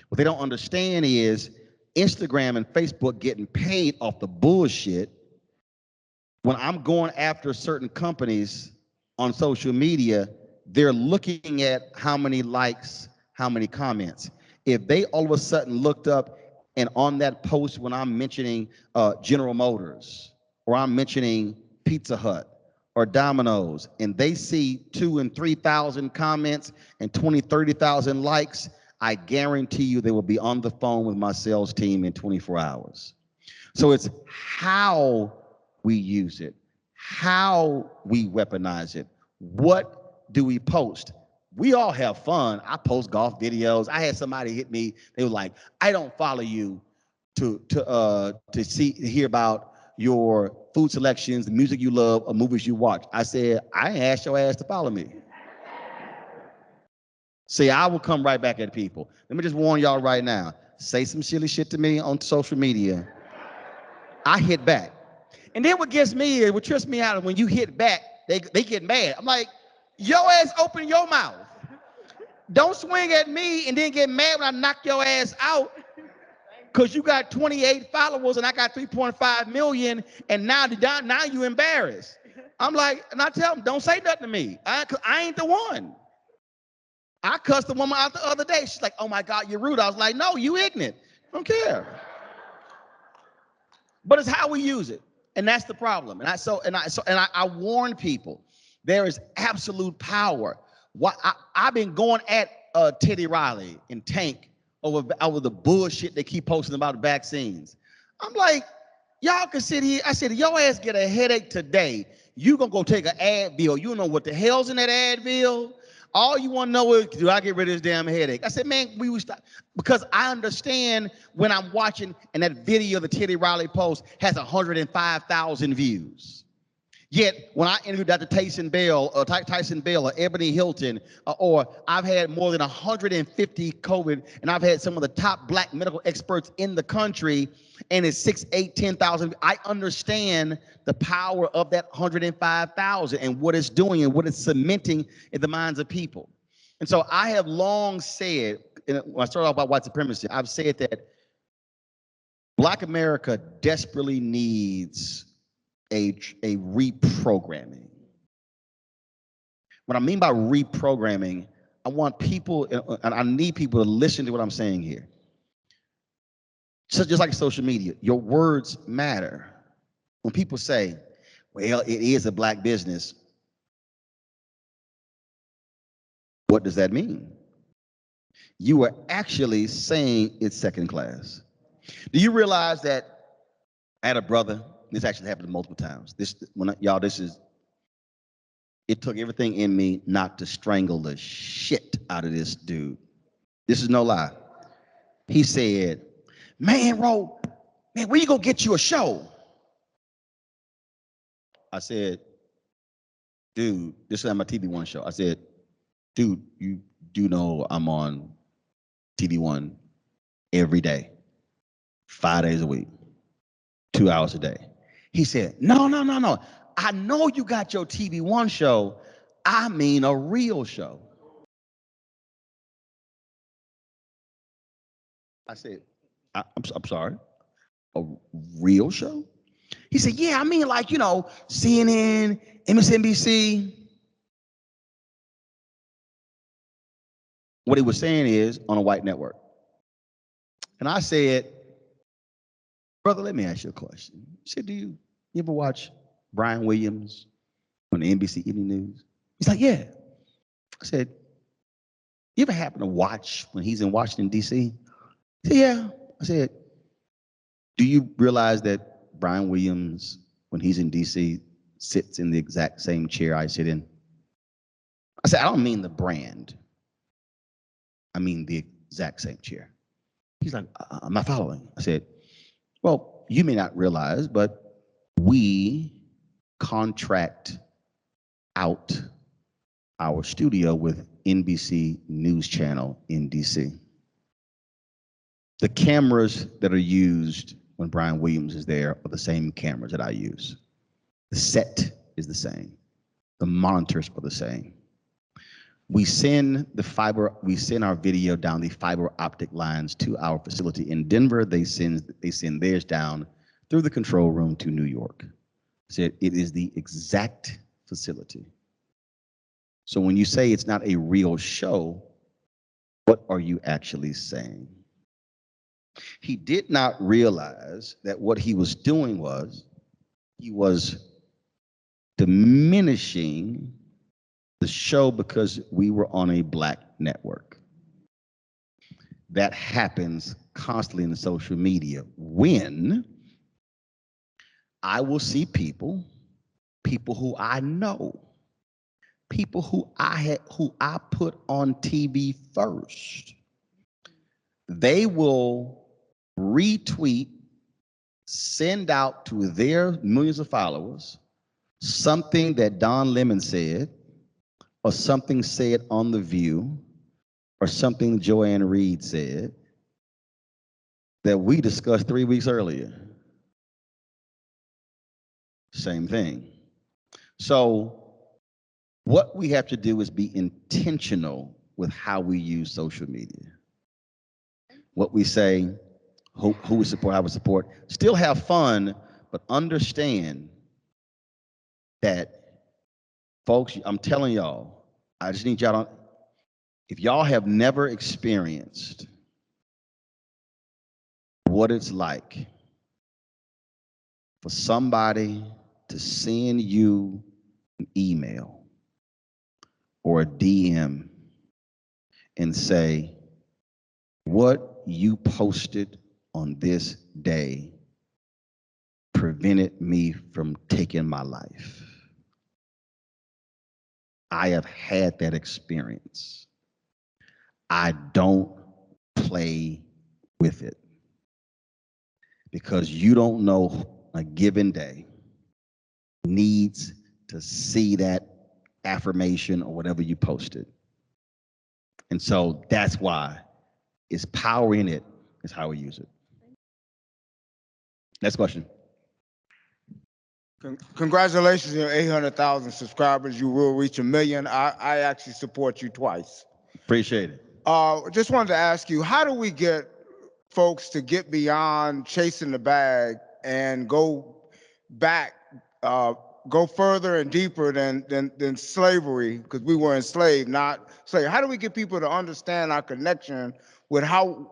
What they don't understand is Instagram and Facebook getting paid off the bullshit. when I'm going after certain companies on social media, they're looking at how many likes, how many comments. If they all of a sudden looked up and on that post when I'm mentioning General Motors or I'm mentioning Pizza Hut or Domino's, and they see 2,000 and 3,000 comments and 20, 30,000 likes, I guarantee you they will be on the phone with my sales team in 24 hours. So it's how we use it, how we weaponize it. What do we post? We all have fun. I post golf videos. I had somebody hit me. They were like, "I don't follow you to hear about your food selections, the music you love, or movies you watch." I said, "I ain't asked your ass to follow me." See, I will come right back at people. Let me just warn y'all right now. Say some silly shit to me on social media, I hit back. And then what gets me is, what trips me out is when you hit back, they get mad. I'm like, your ass open your mouth. Don't swing at me and then get mad when I knock your ass out because you got 28 followers and I got 3.5 million, and now you embarrassed. I'm like, and I tell them, don't say nothing to me. I ain't the one. I cussed the woman out the other day. She's like, "Oh my God, you're rude." I was like, "No, you ignorant. I don't care." But it's how we use it, and that's the problem. And I warn people, there is absolute power. I've been going at Teddy Riley and Tank over the bullshit they keep posting about the vaccines. I'm like, y'all can sit here. I said, your ass get a headache today, you gonna go take an Advil. You don't know what the hell's in that Advil. All you want to know is, do I get rid of this damn headache? I said, man, we would stop, because I understand when I'm watching and that video the Teddy Riley post has 105,000 views. Yet when I interviewed Dr. Tyson Bell or Ebony Hilton, or I've had more than 150 COVID, and I've had some of the top Black medical experts in the country, and it's 6, 8, 10,000. I understand the power of that 105,000 and what it's doing and what it's cementing in the minds of people. And so I have long said, when I started off about white supremacy, I've said that Black America desperately needs a reprogramming. What I mean by reprogramming, I want people, and I need people to listen to what I'm saying here. So just like social media, your words matter. When people say, well, it is a Black business, what does that mean? You are actually saying it's second class. Do you realize that I had a brother? This actually happened multiple times. It took everything in me not to strangle the shit out of this dude. This is no lie. He said, man, Ro, man, where you gonna get you a show? I said, dude, this is my TV One show. I said, dude, you do know I'm on TV One every day, 5 days a week, 2 hours a day. He said, no. I know you got your TV One show. I mean a real show. I said, I'm sorry, a real show? He said, yeah, I mean like, CNN, MSNBC. What he was saying is on a white network. And I said, brother, let me ask you a question. He said, do you ever watch Brian Williams on the NBC Evening News? He's like, yeah. I said, you ever happen to watch when he's in Washington, D.C.? He said, yeah. I said, do you realize that Brian Williams, when he's in D.C., sits in the exact same chair I sit in? I said, I don't mean the brand. I mean the exact same chair. He's like, I'm not following. I said, well, you may not realize, but we contract out our studio with NBC News Channel in DC. The cameras that are used when Brian Williams is there are the same cameras that I use. The set is the same. The monitors are the same. We send our video down the fiber optic lines to our facility in Denver. They send theirs down through the control room to New York. Said it is the exact facility. So when you say it's not a real show, what are you actually saying? He did not realize that what he was doing was he was diminishing the show because we were on a black network. That happens constantly in the social media when I will see people who I know, people who I put on TV first. They will retweet, send out to their millions of followers something that Don Lemon said, or something said on The View, or something Joanne Reed said that we discussed 3 weeks earlier. Same thing. So what we have to do is be intentional with how we use social media. What we say, who we support, how we support. Still have fun, but understand that, folks, I'm telling y'all, I just need y'all to, if y'all have never experienced what it's like for somebody to send you an email or a DM and say, what you posted on this day prevented me from taking my life. I have had that experience. I don't play with it because you don't know a given day needs to see that affirmation or whatever you posted. And so that's why it's power in it, is how we use it. Next question. Congratulations on your 800,000 subscribers. You will reach 1 million. I actually support you twice. Appreciate it. Just wanted to ask you, how do we get folks to get beyond chasing the bag and go back, go further and deeper than slavery, because we were enslaved, not slave. How do we get people to understand our connection with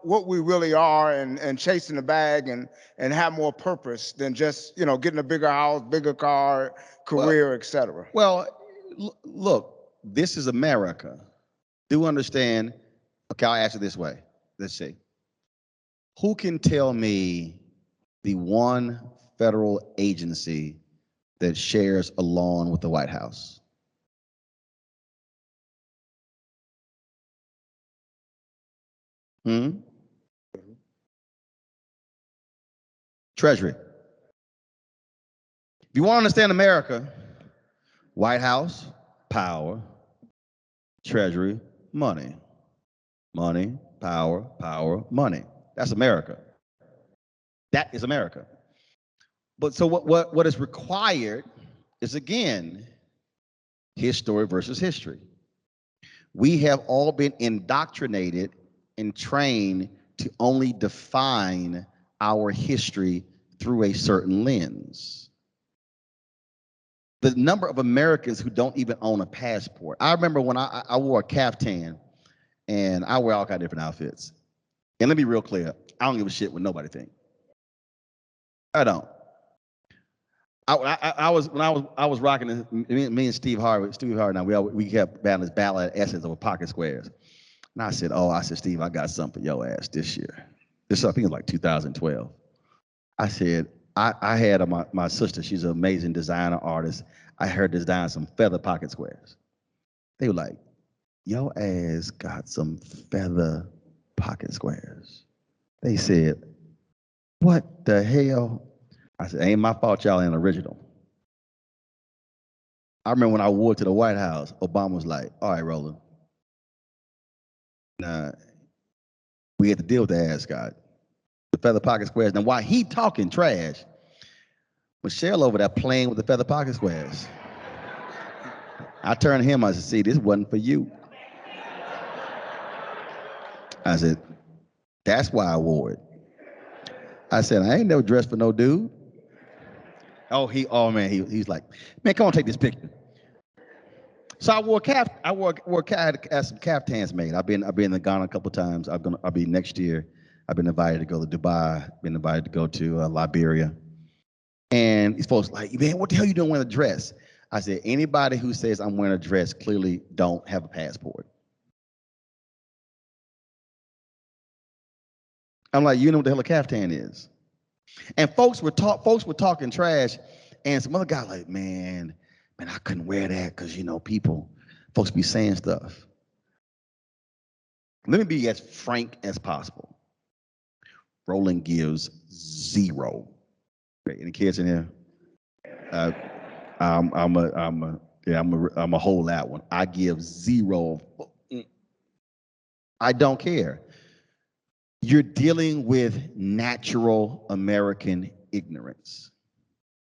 what we really are and chasing the bag and have more purpose than just, getting a bigger house, bigger car, career, et cetera? Well, look, this is America. Do understand, okay, I'll ask it this way. Let's see. Who can tell me the one federal agency that shares a lawn with the White House? Treasury. If you want to understand America, White House, power, Treasury, money. Money, power, power, money. That's America. That is America. But so what is required is, again, history versus history. We have all been indoctrinated and trained to only define our history through a certain lens. The number of Americans who don't even own a passport. I remember when I wore a caftan, and I wear all kinds of different outfits. And let me be real clear, I don't give a shit what nobody think. I don't. I was rocking me and Steve Harvey and I, we kept battling this battle at Essence over pocket squares. And I said, Steve, I got something for your ass this year. This, I think it was like 2012. I said, I had my sister, she's an amazing designer artist. I heard her design some feather pocket squares. They were like, your ass got some feather pocket squares. They said, what the hell? I said, ain't my fault y'all ain't original. I remember when I wore it to the White House, Obama was like, all right, Roland. We had to deal with the ascot, the feather pocket squares. Now, while he talking trash, Michelle over there playing with the feather pocket squares. I turned to him, I said, see, this wasn't for you. I said, that's why I wore it. I said, I ain't never dressed for no dude. Oh man, he's like, man, come on, take this picture. So I wore some caftans made. I've been to Ghana a couple times. I'll be next year. I've been invited to go to Dubai. Been invited to go to Liberia. And these folks like, man, what the hell you doing wearing a dress? I said, anybody who says I'm wearing a dress clearly don't have a passport. I'm like, you know what the hell a caftan is? And folks were talking trash, and some other guy like, man, I couldn't wear that because folks be saying stuff. Let me be as frank as possible. Roland gives 0. Okay, any kids in here? I'm a hold that one. I give 0. I don't care. You're dealing with natural American ignorance.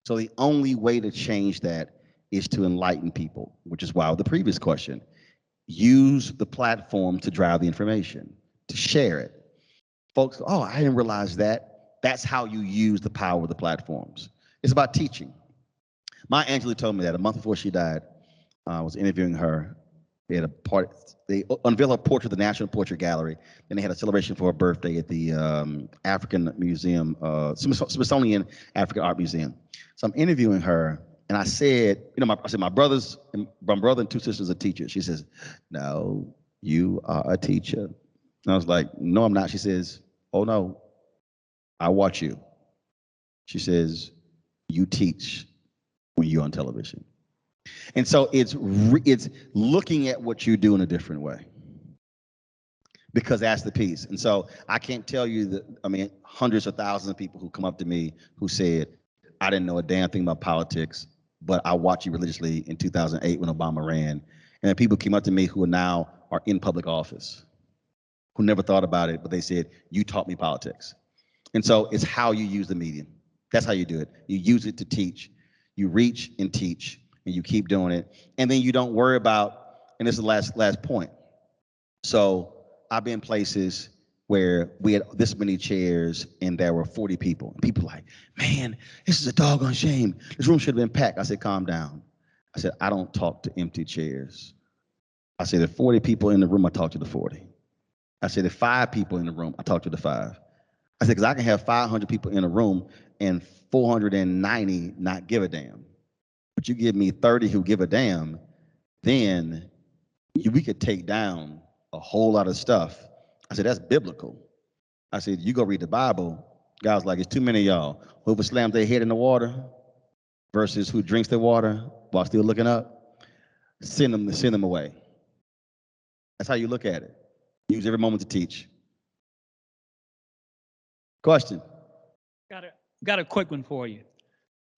So the only way to change that is to enlighten people, which is why the previous question, use the platform to drive the information, to share it. Folks, oh, I didn't realize that. That's how you use the power of the platforms. It's about teaching. My Angela told me that a month before she died. I was interviewing her. They had a party. They unveiled her portrait at the National Portrait Gallery. Then they had a celebration for her birthday at the African Museum, Smithsonian African Art Museum. So I'm interviewing her, and I said, my brother and 2 sisters are teachers. She says, "No, you are a teacher." And I was like, "No, I'm not." She says, "Oh no, I watch you." She says, "You teach when you're on television." And so it's looking at what you do in a different way, because that's the piece. And so I can't tell you that, hundreds of thousands of people who come up to me who said, I didn't know a damn thing about politics, but I watched you religiously in 2008 when Obama ran. And then people came up to me who now are in public office, who never thought about it, but they said, you taught me politics. And so it's how you use the medium. That's how you do it. You use it to teach. You reach and teach, and you keep doing it. And then you don't worry about, and this is the last point. So I've been places where we had this many chairs and there were 40 people. And people like, man, this is a doggone shame. This room should have been packed. I said, calm down. I said, I don't talk to empty chairs. I said, if 40 people in the room, I talk to the 40. I said, if 5 people in the room, I talk to the 5. I said, because I can have 500 people in a room and 490 not give a damn. But you give me 30 who give a damn, then we could take down a whole lot of stuff. I said, that's biblical. I said, you go read the Bible. Guys like, it's too many of y'all. Whoever slams their head in the water versus who drinks the water while still looking up, send them away. That's how you look at it. Use every moment to teach. Question? Got a quick one for you.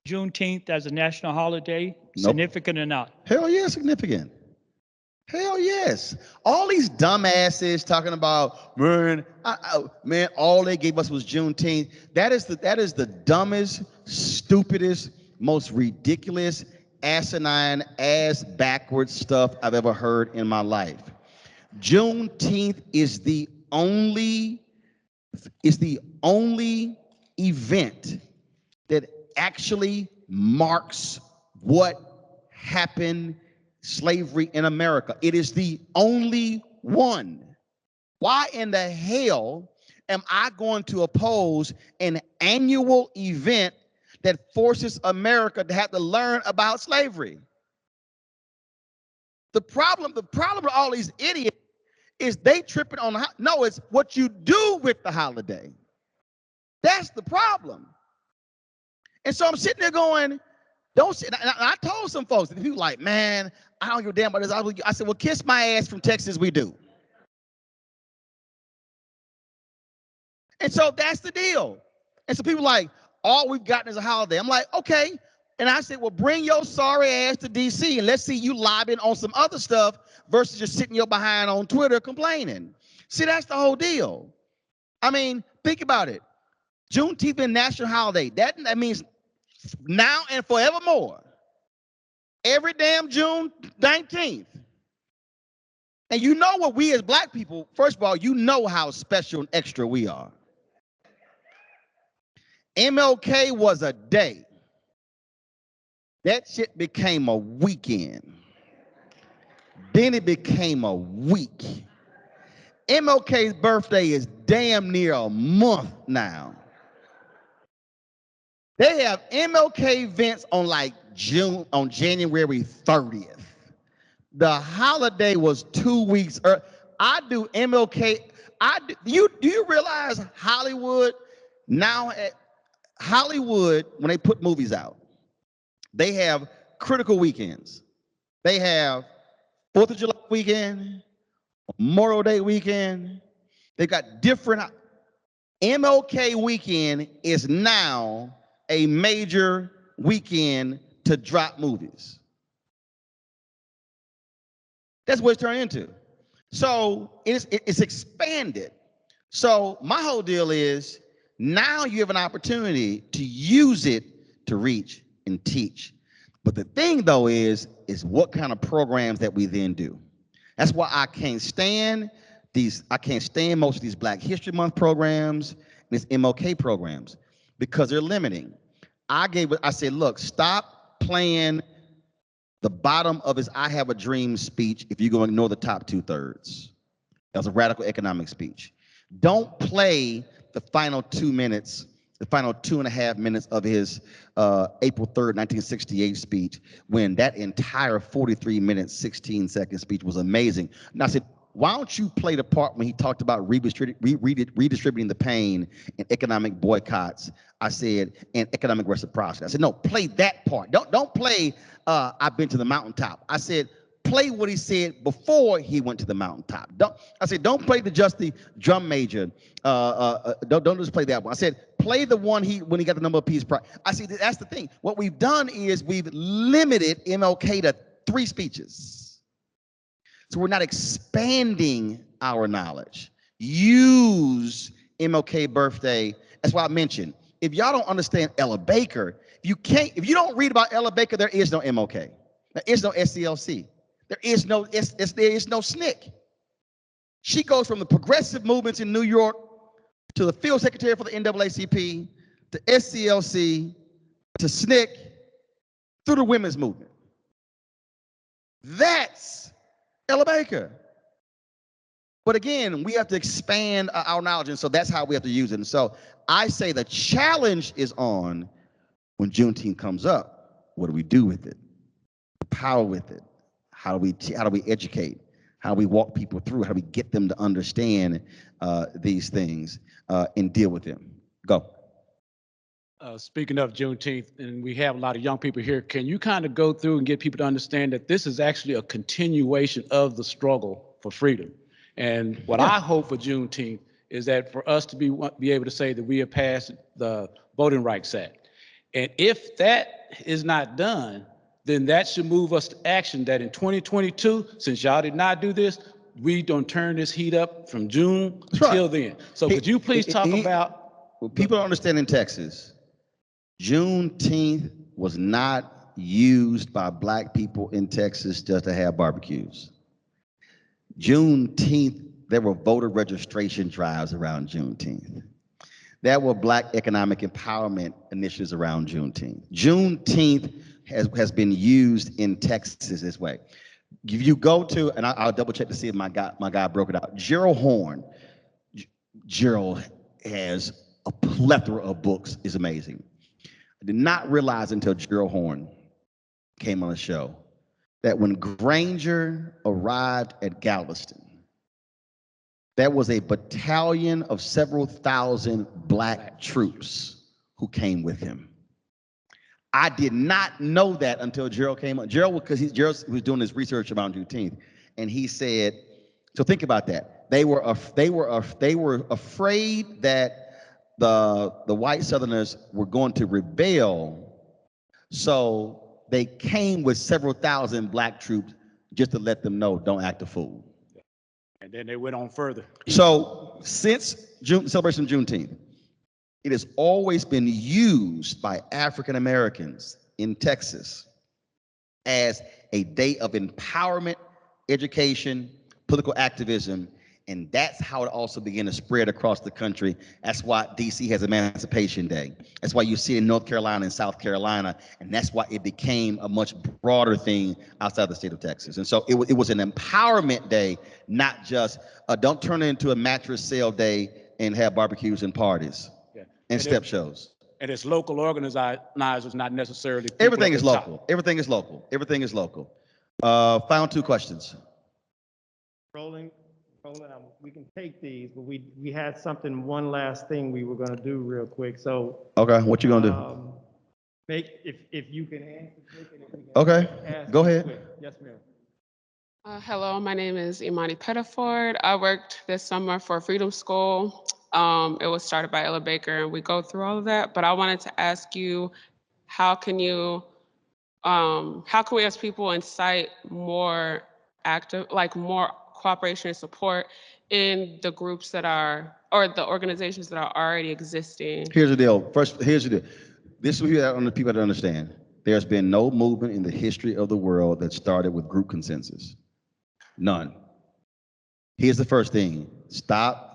Juneteenth as a national holiday, Nope. significant or not? Hell yeah, significant. Hell yes. All these dumbasses talking about, man, all they gave us was Juneteenth. That is the dumbest, stupidest, most ridiculous, asinine, ass backwards stuff I've ever heard in my life. Juneteenth is the only event that actually marks what happened, slavery in America. It is the only one. Why in the hell am I going to oppose an annual event that forces America to have to learn about slavery? The problem with all these idiots is they tripping on no, it's what you do with the holiday. That's the problem. And so I'm sitting there going, don't sit. And I told some folks, and people like, man, I don't give a damn about this. I said, well, kiss my ass, from Texas, we do. And so that's the deal. And so people like, all we've gotten is a holiday. I'm like, okay. And I said, well, bring your sorry ass to DC and let's see you lobbying on some other stuff versus just sitting your behind on Twitter complaining. See, that's the whole deal. I mean, think about it. Juneteenth is a national holiday. That means now and forevermore. Every damn June 19th. And you know what we as black people, first of all, you know how special and extra we are. MLK was a day. That shit became a weekend. Then it became a week. MLK's birthday is damn near a month now. They have MLK events on like January 30th. The holiday was 2 weeks early. I do MLK. Do you realize Hollywood now at Hollywood, when they put movies out, they have critical weekends. They have 4th of July weekend, Memorial Day weekend. They've got different. MLK weekend is now a major weekend to drop movies. That's what it's turned into. So it's expanded. So my whole deal is now you have an opportunity to use it to reach and teach. But the thing though is what kind of programs that we then do. That's why I can't stand most of these Black History Month programs and these MLK programs because they're limiting. I said, look, stop playing the bottom of his I Have a Dream speech if you're going to ignore the top 2/3. That was a radical economic speech. Don't play the final 2 minutes, the final 2.5 minutes of his April 3rd, 1968 speech, when that entire 43-minute, 16-second speech was amazing. And I said, why don't you play the part when he talked about redistributing the pain and economic boycotts? I said, and economic reciprocity. I said, no, play that part. Don't play I've been to the mountaintop. I said, play what he said before he went to the mountaintop. Don't play the Just the Drum Major. Don't just play that one. I said, play the one when he got the Nobel Peace Prize. I said, that's the thing. What we've done is we've limited MLK to 3 speeches. So we're not expanding our knowledge. Use MLK birthday. That's why I mentioned, if y'all don't understand Ella Baker, if you don't read about Ella Baker, there is no MLK. There is no SCLC. There is no SNCC. She goes from the progressive movements in New York to the field secretary for the NAACP, to SCLC, to SNCC, through the women's movement. That's Ella Baker. But again, we have to expand our knowledge, and so that's how we have to use it. And so I say the challenge is on when Juneteenth comes up. What do we do with it? The power with it. How do we educate? How do we walk people through? How do we get them to understand these things and deal with them? Go. Speaking of Juneteenth, and we have a lot of young people here, can you kind of go through and get people to understand that this is actually a continuation of the struggle for freedom? And what I hope for Juneteenth is that for us to be able to say that we have passed the Voting Rights Act. And if that is not done, then that should move us to action that in 2022, since y'all did not do this, we don't turn this heat up from June till then. So could you please talk about... What people don't understand in Texas, Juneteenth was not used by Black people in Texas just to have barbecues. Juneteenth, there were voter registration drives around Juneteenth. There were Black economic empowerment initiatives around Juneteenth. Juneteenth has been used in Texas this way. If you go to, and I'll double check to see if my guy broke it out. Gerald Horn, Gerald has a plethora of books, is amazing. I did not realize until Gerald Horn came on the show that when Granger arrived at Galveston, there was a battalion of several thousand Black troops who came with him. I did not know that until Gerald came on. Gerald was doing his research around Juneteenth, and he said, so think about that. They were afraid that the white Southerners were going to rebel, so they came with several thousand Black troops just to let them know, don't act a fool. And then they went on further. So since celebration of Juneteenth, it has always been used by African Americans in Texas as a day of empowerment, education, political activism, And that's how it also began to spread across the country. That's why DC has Emancipation Day. That's why you see it in North Carolina and South Carolina. And that's why it became a much broader thing outside the state of Texas. And so it was an empowerment day, not just don't turn it into a mattress sale day and have barbecues and parties and step shows. And it's local organizers, not necessarily people Everything at is the top. local. Everything is local. Everything is local. Final 2 questions. Roland, we can take these, but we had one last thing we were going to do real quick. So Okay, what you gonna do? If you can answer. Okay, go ahead. Quick. Yes, ma'am. Hello, my name is Imani Pettiford. I worked this summer for Freedom School. It was started by Ella Baker, and we go through all of that. But I wanted to ask you, how can we as people incite more active, like more cooperation and support in the groups that are, or the organizations that are already existing? Here's the deal. Here's the deal. This is what people have to understand. There's been no movement in the history of the world that started with group consensus. None. Here's the first thing. Stop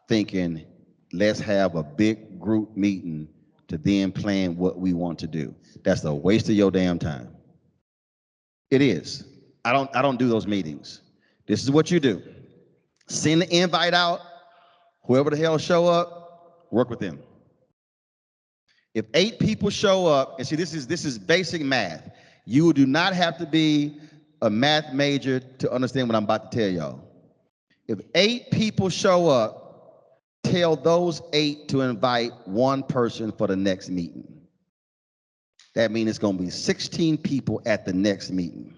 thinking, let's have a big group meeting to then plan what we want to do. That's a waste of your damn time. It is. I don't do those meetings. This is what you do. Send the invite out. Whoever the hell show up, work with them. If 8 people show up, and see, this is basic math. You do not have to be a math major to understand what I'm about to tell y'all. If 8 people show up, tell those 8 to invite 1 person for the next meeting. That means it's going to be 16 people at the next meeting.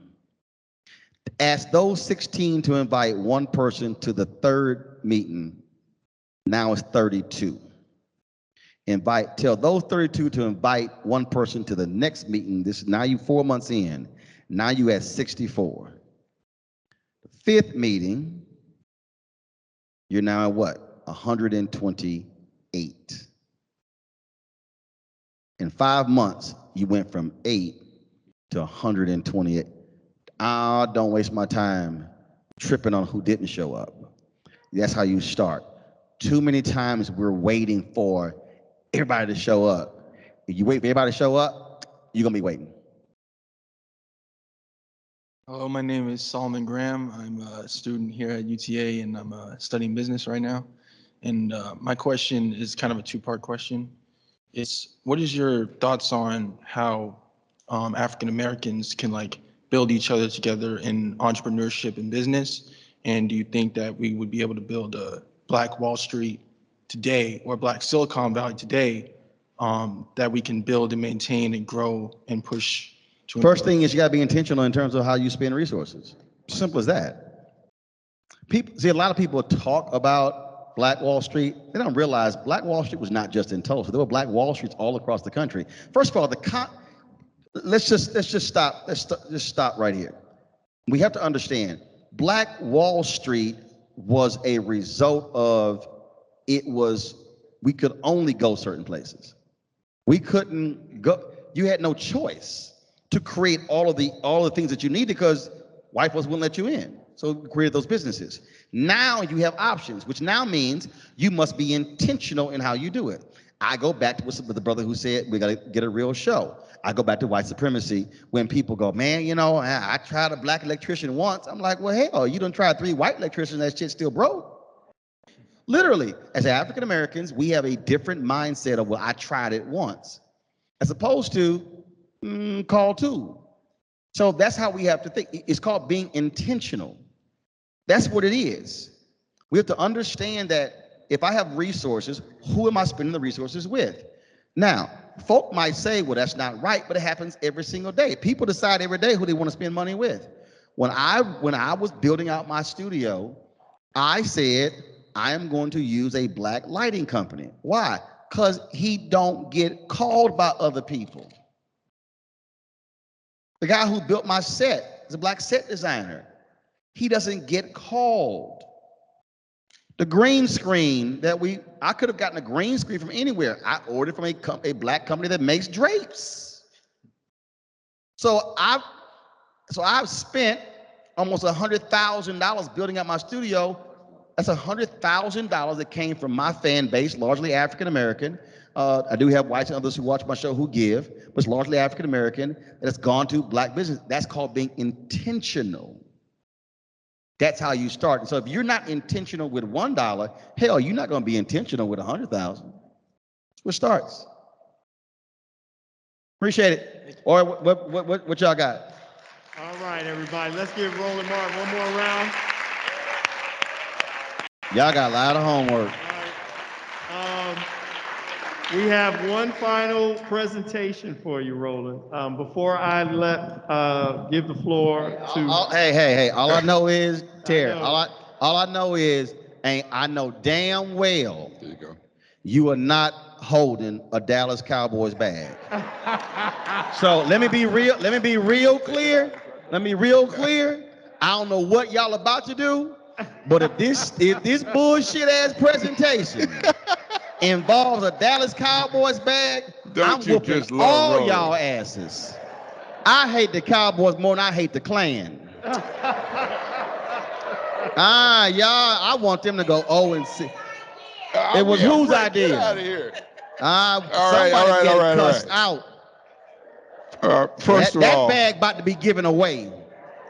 Ask those 16 to invite 1 person to the 3rd meeting. Now it's 32. Tell those 32 to invite 1 person to the next meeting. Now you 4 months in. Now you at 64. The 5th meeting, you're now at what? 128. In 5 months, you went from 8 to 128. Don't waste my time tripping on who didn't show up. That's how you start. Too many times we're waiting for everybody to show up. If you wait for everybody to show up, you're gonna be waiting. Hello, my name is Solomon Graham. I'm a student here at UTA, and I'm studying business right now. And my question is kind of a 2-part question. What is your thoughts on how African Americans can build each other together in entrepreneurship and business? And do you think that we would be able to build a Black Wall Street today, or Black Silicon Valley today, that we can build and maintain and grow and push to? First thing is you gotta be intentional in terms of how you spend resources. Simple as that. A lot of people talk about Black Wall Street. They don't realize Black Wall Street was not just in Tulsa. There were Black Wall Streets all across the country. First of all, let's just stop right here. We have to understand, Black Wall Street was a result of we could only go certain places. We couldn't go, you had no choice to create all of the things that you needed because white folks wouldn't let you in. So we created those businesses. Now you have options, which now means you must be intentional in how you do it. I go back to what the brother who said we gotta get a real show. I go back to white supremacy when people go, man, I tried a Black electrician once. I'm like, well, hell, you done tried 3 white electricians, that shit still broke. Literally, as African Americans, we have a different mindset of, well, I tried it once, as opposed to call 2. So that's how we have to think. It's called being intentional. That's what it is. We have to understand that if I have resources, who am I spending the resources with? Now, folk might say, well, that's not right, but it happens every single day. People decide every day who they want to spend money with. When I was building out my studio, I said, I am going to use a Black lighting company. Why? Because he don't get called by other people. The guy who built my set is a Black set designer. He doesn't get called. The green screen I could have gotten a green screen from anywhere. I ordered from a Black company that makes drapes. So I've spent almost $100,000 building out my studio. That's $100,000 that came from my fan base, largely African American. I do have whites and others who watch my show who give, but it's largely African American. That's gone to black business. That's called being intentional. That's how you start. And so if you're not intentional with $1, hell, you're not going to be intentional with 100,000. That's where it starts. Appreciate it. Or what y'all got? All right, everybody, let's give Roland Martin one more round. Y'all got a lot of homework. All right. We have one final presentation for you, Roland. Before I give the floor to. Hey! All I know is Terry. All I know is, I know damn well. There you go. You are not holding a Dallas Cowboys bag. So let me be real. Let me be real clear. I don't know what y'all about to do, but if this bullshit ass presentation involves a Dallas Cowboys bag, I'm whooping all y'all asses. I hate the Cowboys more than I hate the Klan. Y'all, I want them to go 0-6. It was whose idea? Get out of here. Somebody get cussed out. First of all, that bag about to be given away.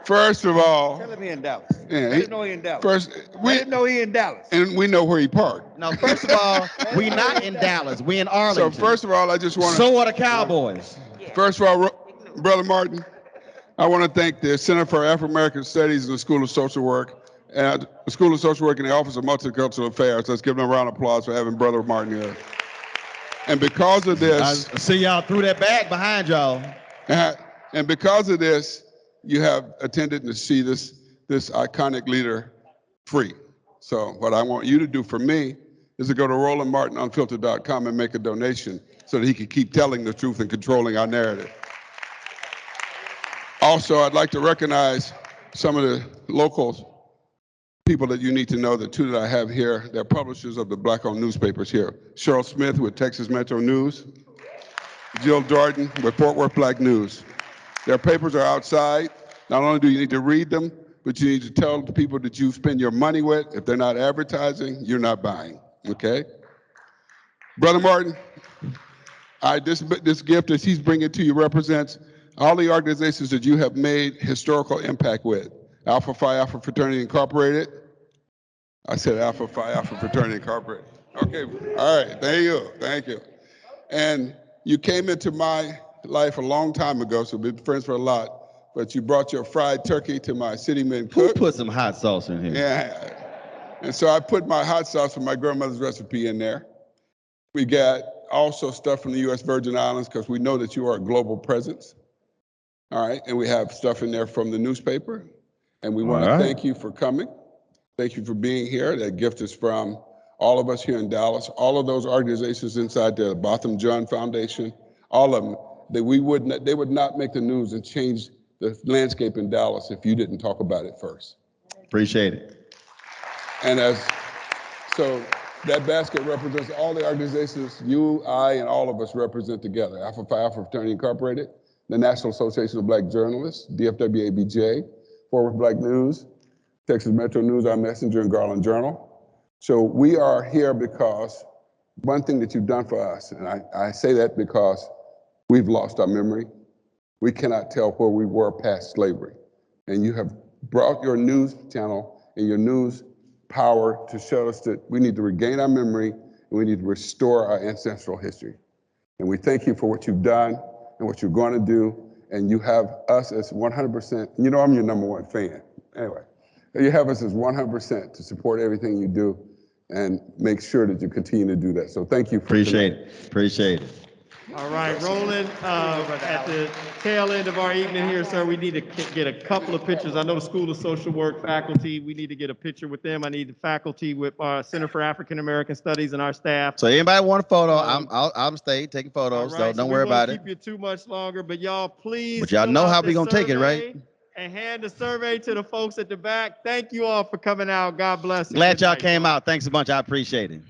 First of all, tell him he in Dallas. Yeah, Let him know he in Dallas. Let him know he in Dallas. And we know where he parked. No, first of all, we not in Dallas. We in Arlington. So first of all, I just want to. So are the Cowboys. First of all, Brother Martin, I want to thank the Center for African American Studies and the School of Social Work, and the School of Social Work and the Office of Multicultural Affairs. Let's give them a round of applause for having Brother Martin here. And because of this, I see y'all threw that bag behind y'all. And because of this, you have attended to see this iconic leader free. So what I want you to do for me is to go to RolandMartinUnfiltered.com and make a donation so that he can keep telling the truth and controlling our narrative. Also, I'd like to recognize some of the local people that you need to know. The two that I have here, they're publishers of the Black-owned newspapers here. Cheryl Smith with Texas Metro News, Jill Jordan with Fort Worth Black News. Their papers are outside. Not only do you need to read them, but you need to tell the people that you spend your money with. If they're not advertising, you're not buying, okay? Brother Martin, this gift that he's bringing to you represents all the organizations that you have made historical impact with. Alpha Phi Alpha Fraternity Incorporated. I said Alpha Phi Alpha Fraternity Incorporated. Okay, all right, thank you. And you came into my life a long time ago, so we've been friends for a lot, but you brought your fried turkey to my city men cook. Who put some hot sauce in here? Yeah, and so I put my hot sauce from my grandmother's recipe in there. We got also stuff from the U.S. Virgin Islands because we know that you are a global presence. All right, and we have stuff in there from the newspaper, and we want to thank you for coming. Thank you for being here. That gift is from all of us here in Dallas, all of those organizations inside there, the Botham Jean Foundation, all of them. They would not make the news and change the landscape in Dallas if you didn't talk about it first. Appreciate it. And so that basket represents all the organizations you, I, and all of us represent together. Alpha Phi Alpha Fraternity Incorporated, the National Association of Black Journalists, DFW-ABJ, Fort Worth Black News, Texas Metro News, Our Messenger, and Garland Journal. So we are here because one thing that you've done for us, and I say that because we've lost our memory. We cannot tell where we were past slavery. And you have brought your news channel and your news power to show us that we need to regain our memory and we need to restore our ancestral history. And we thank you for what you've done and what you're going to do. And you have us as 100%, you know I'm your #1 fan. Anyway, you have us as 100% to support everything you do and make sure that you continue to do that. So thank you. Appreciate it. All right, Roland, at the tail end of our evening here, sir, we need to get a couple of pictures. I know the School of Social Work faculty, we need to get a picture with them. I need the faculty with our Center for African American Studies and our staff. So anybody want a photo, I'm stay taking photos, so don't worry about it. We won't keep you too much longer, but y'all please. But y'all know how we gonna take it, right? And hand the survey to the folks at the back. Thank you all for coming out. God bless. Glad y'all came out. Thanks a bunch. I appreciate it.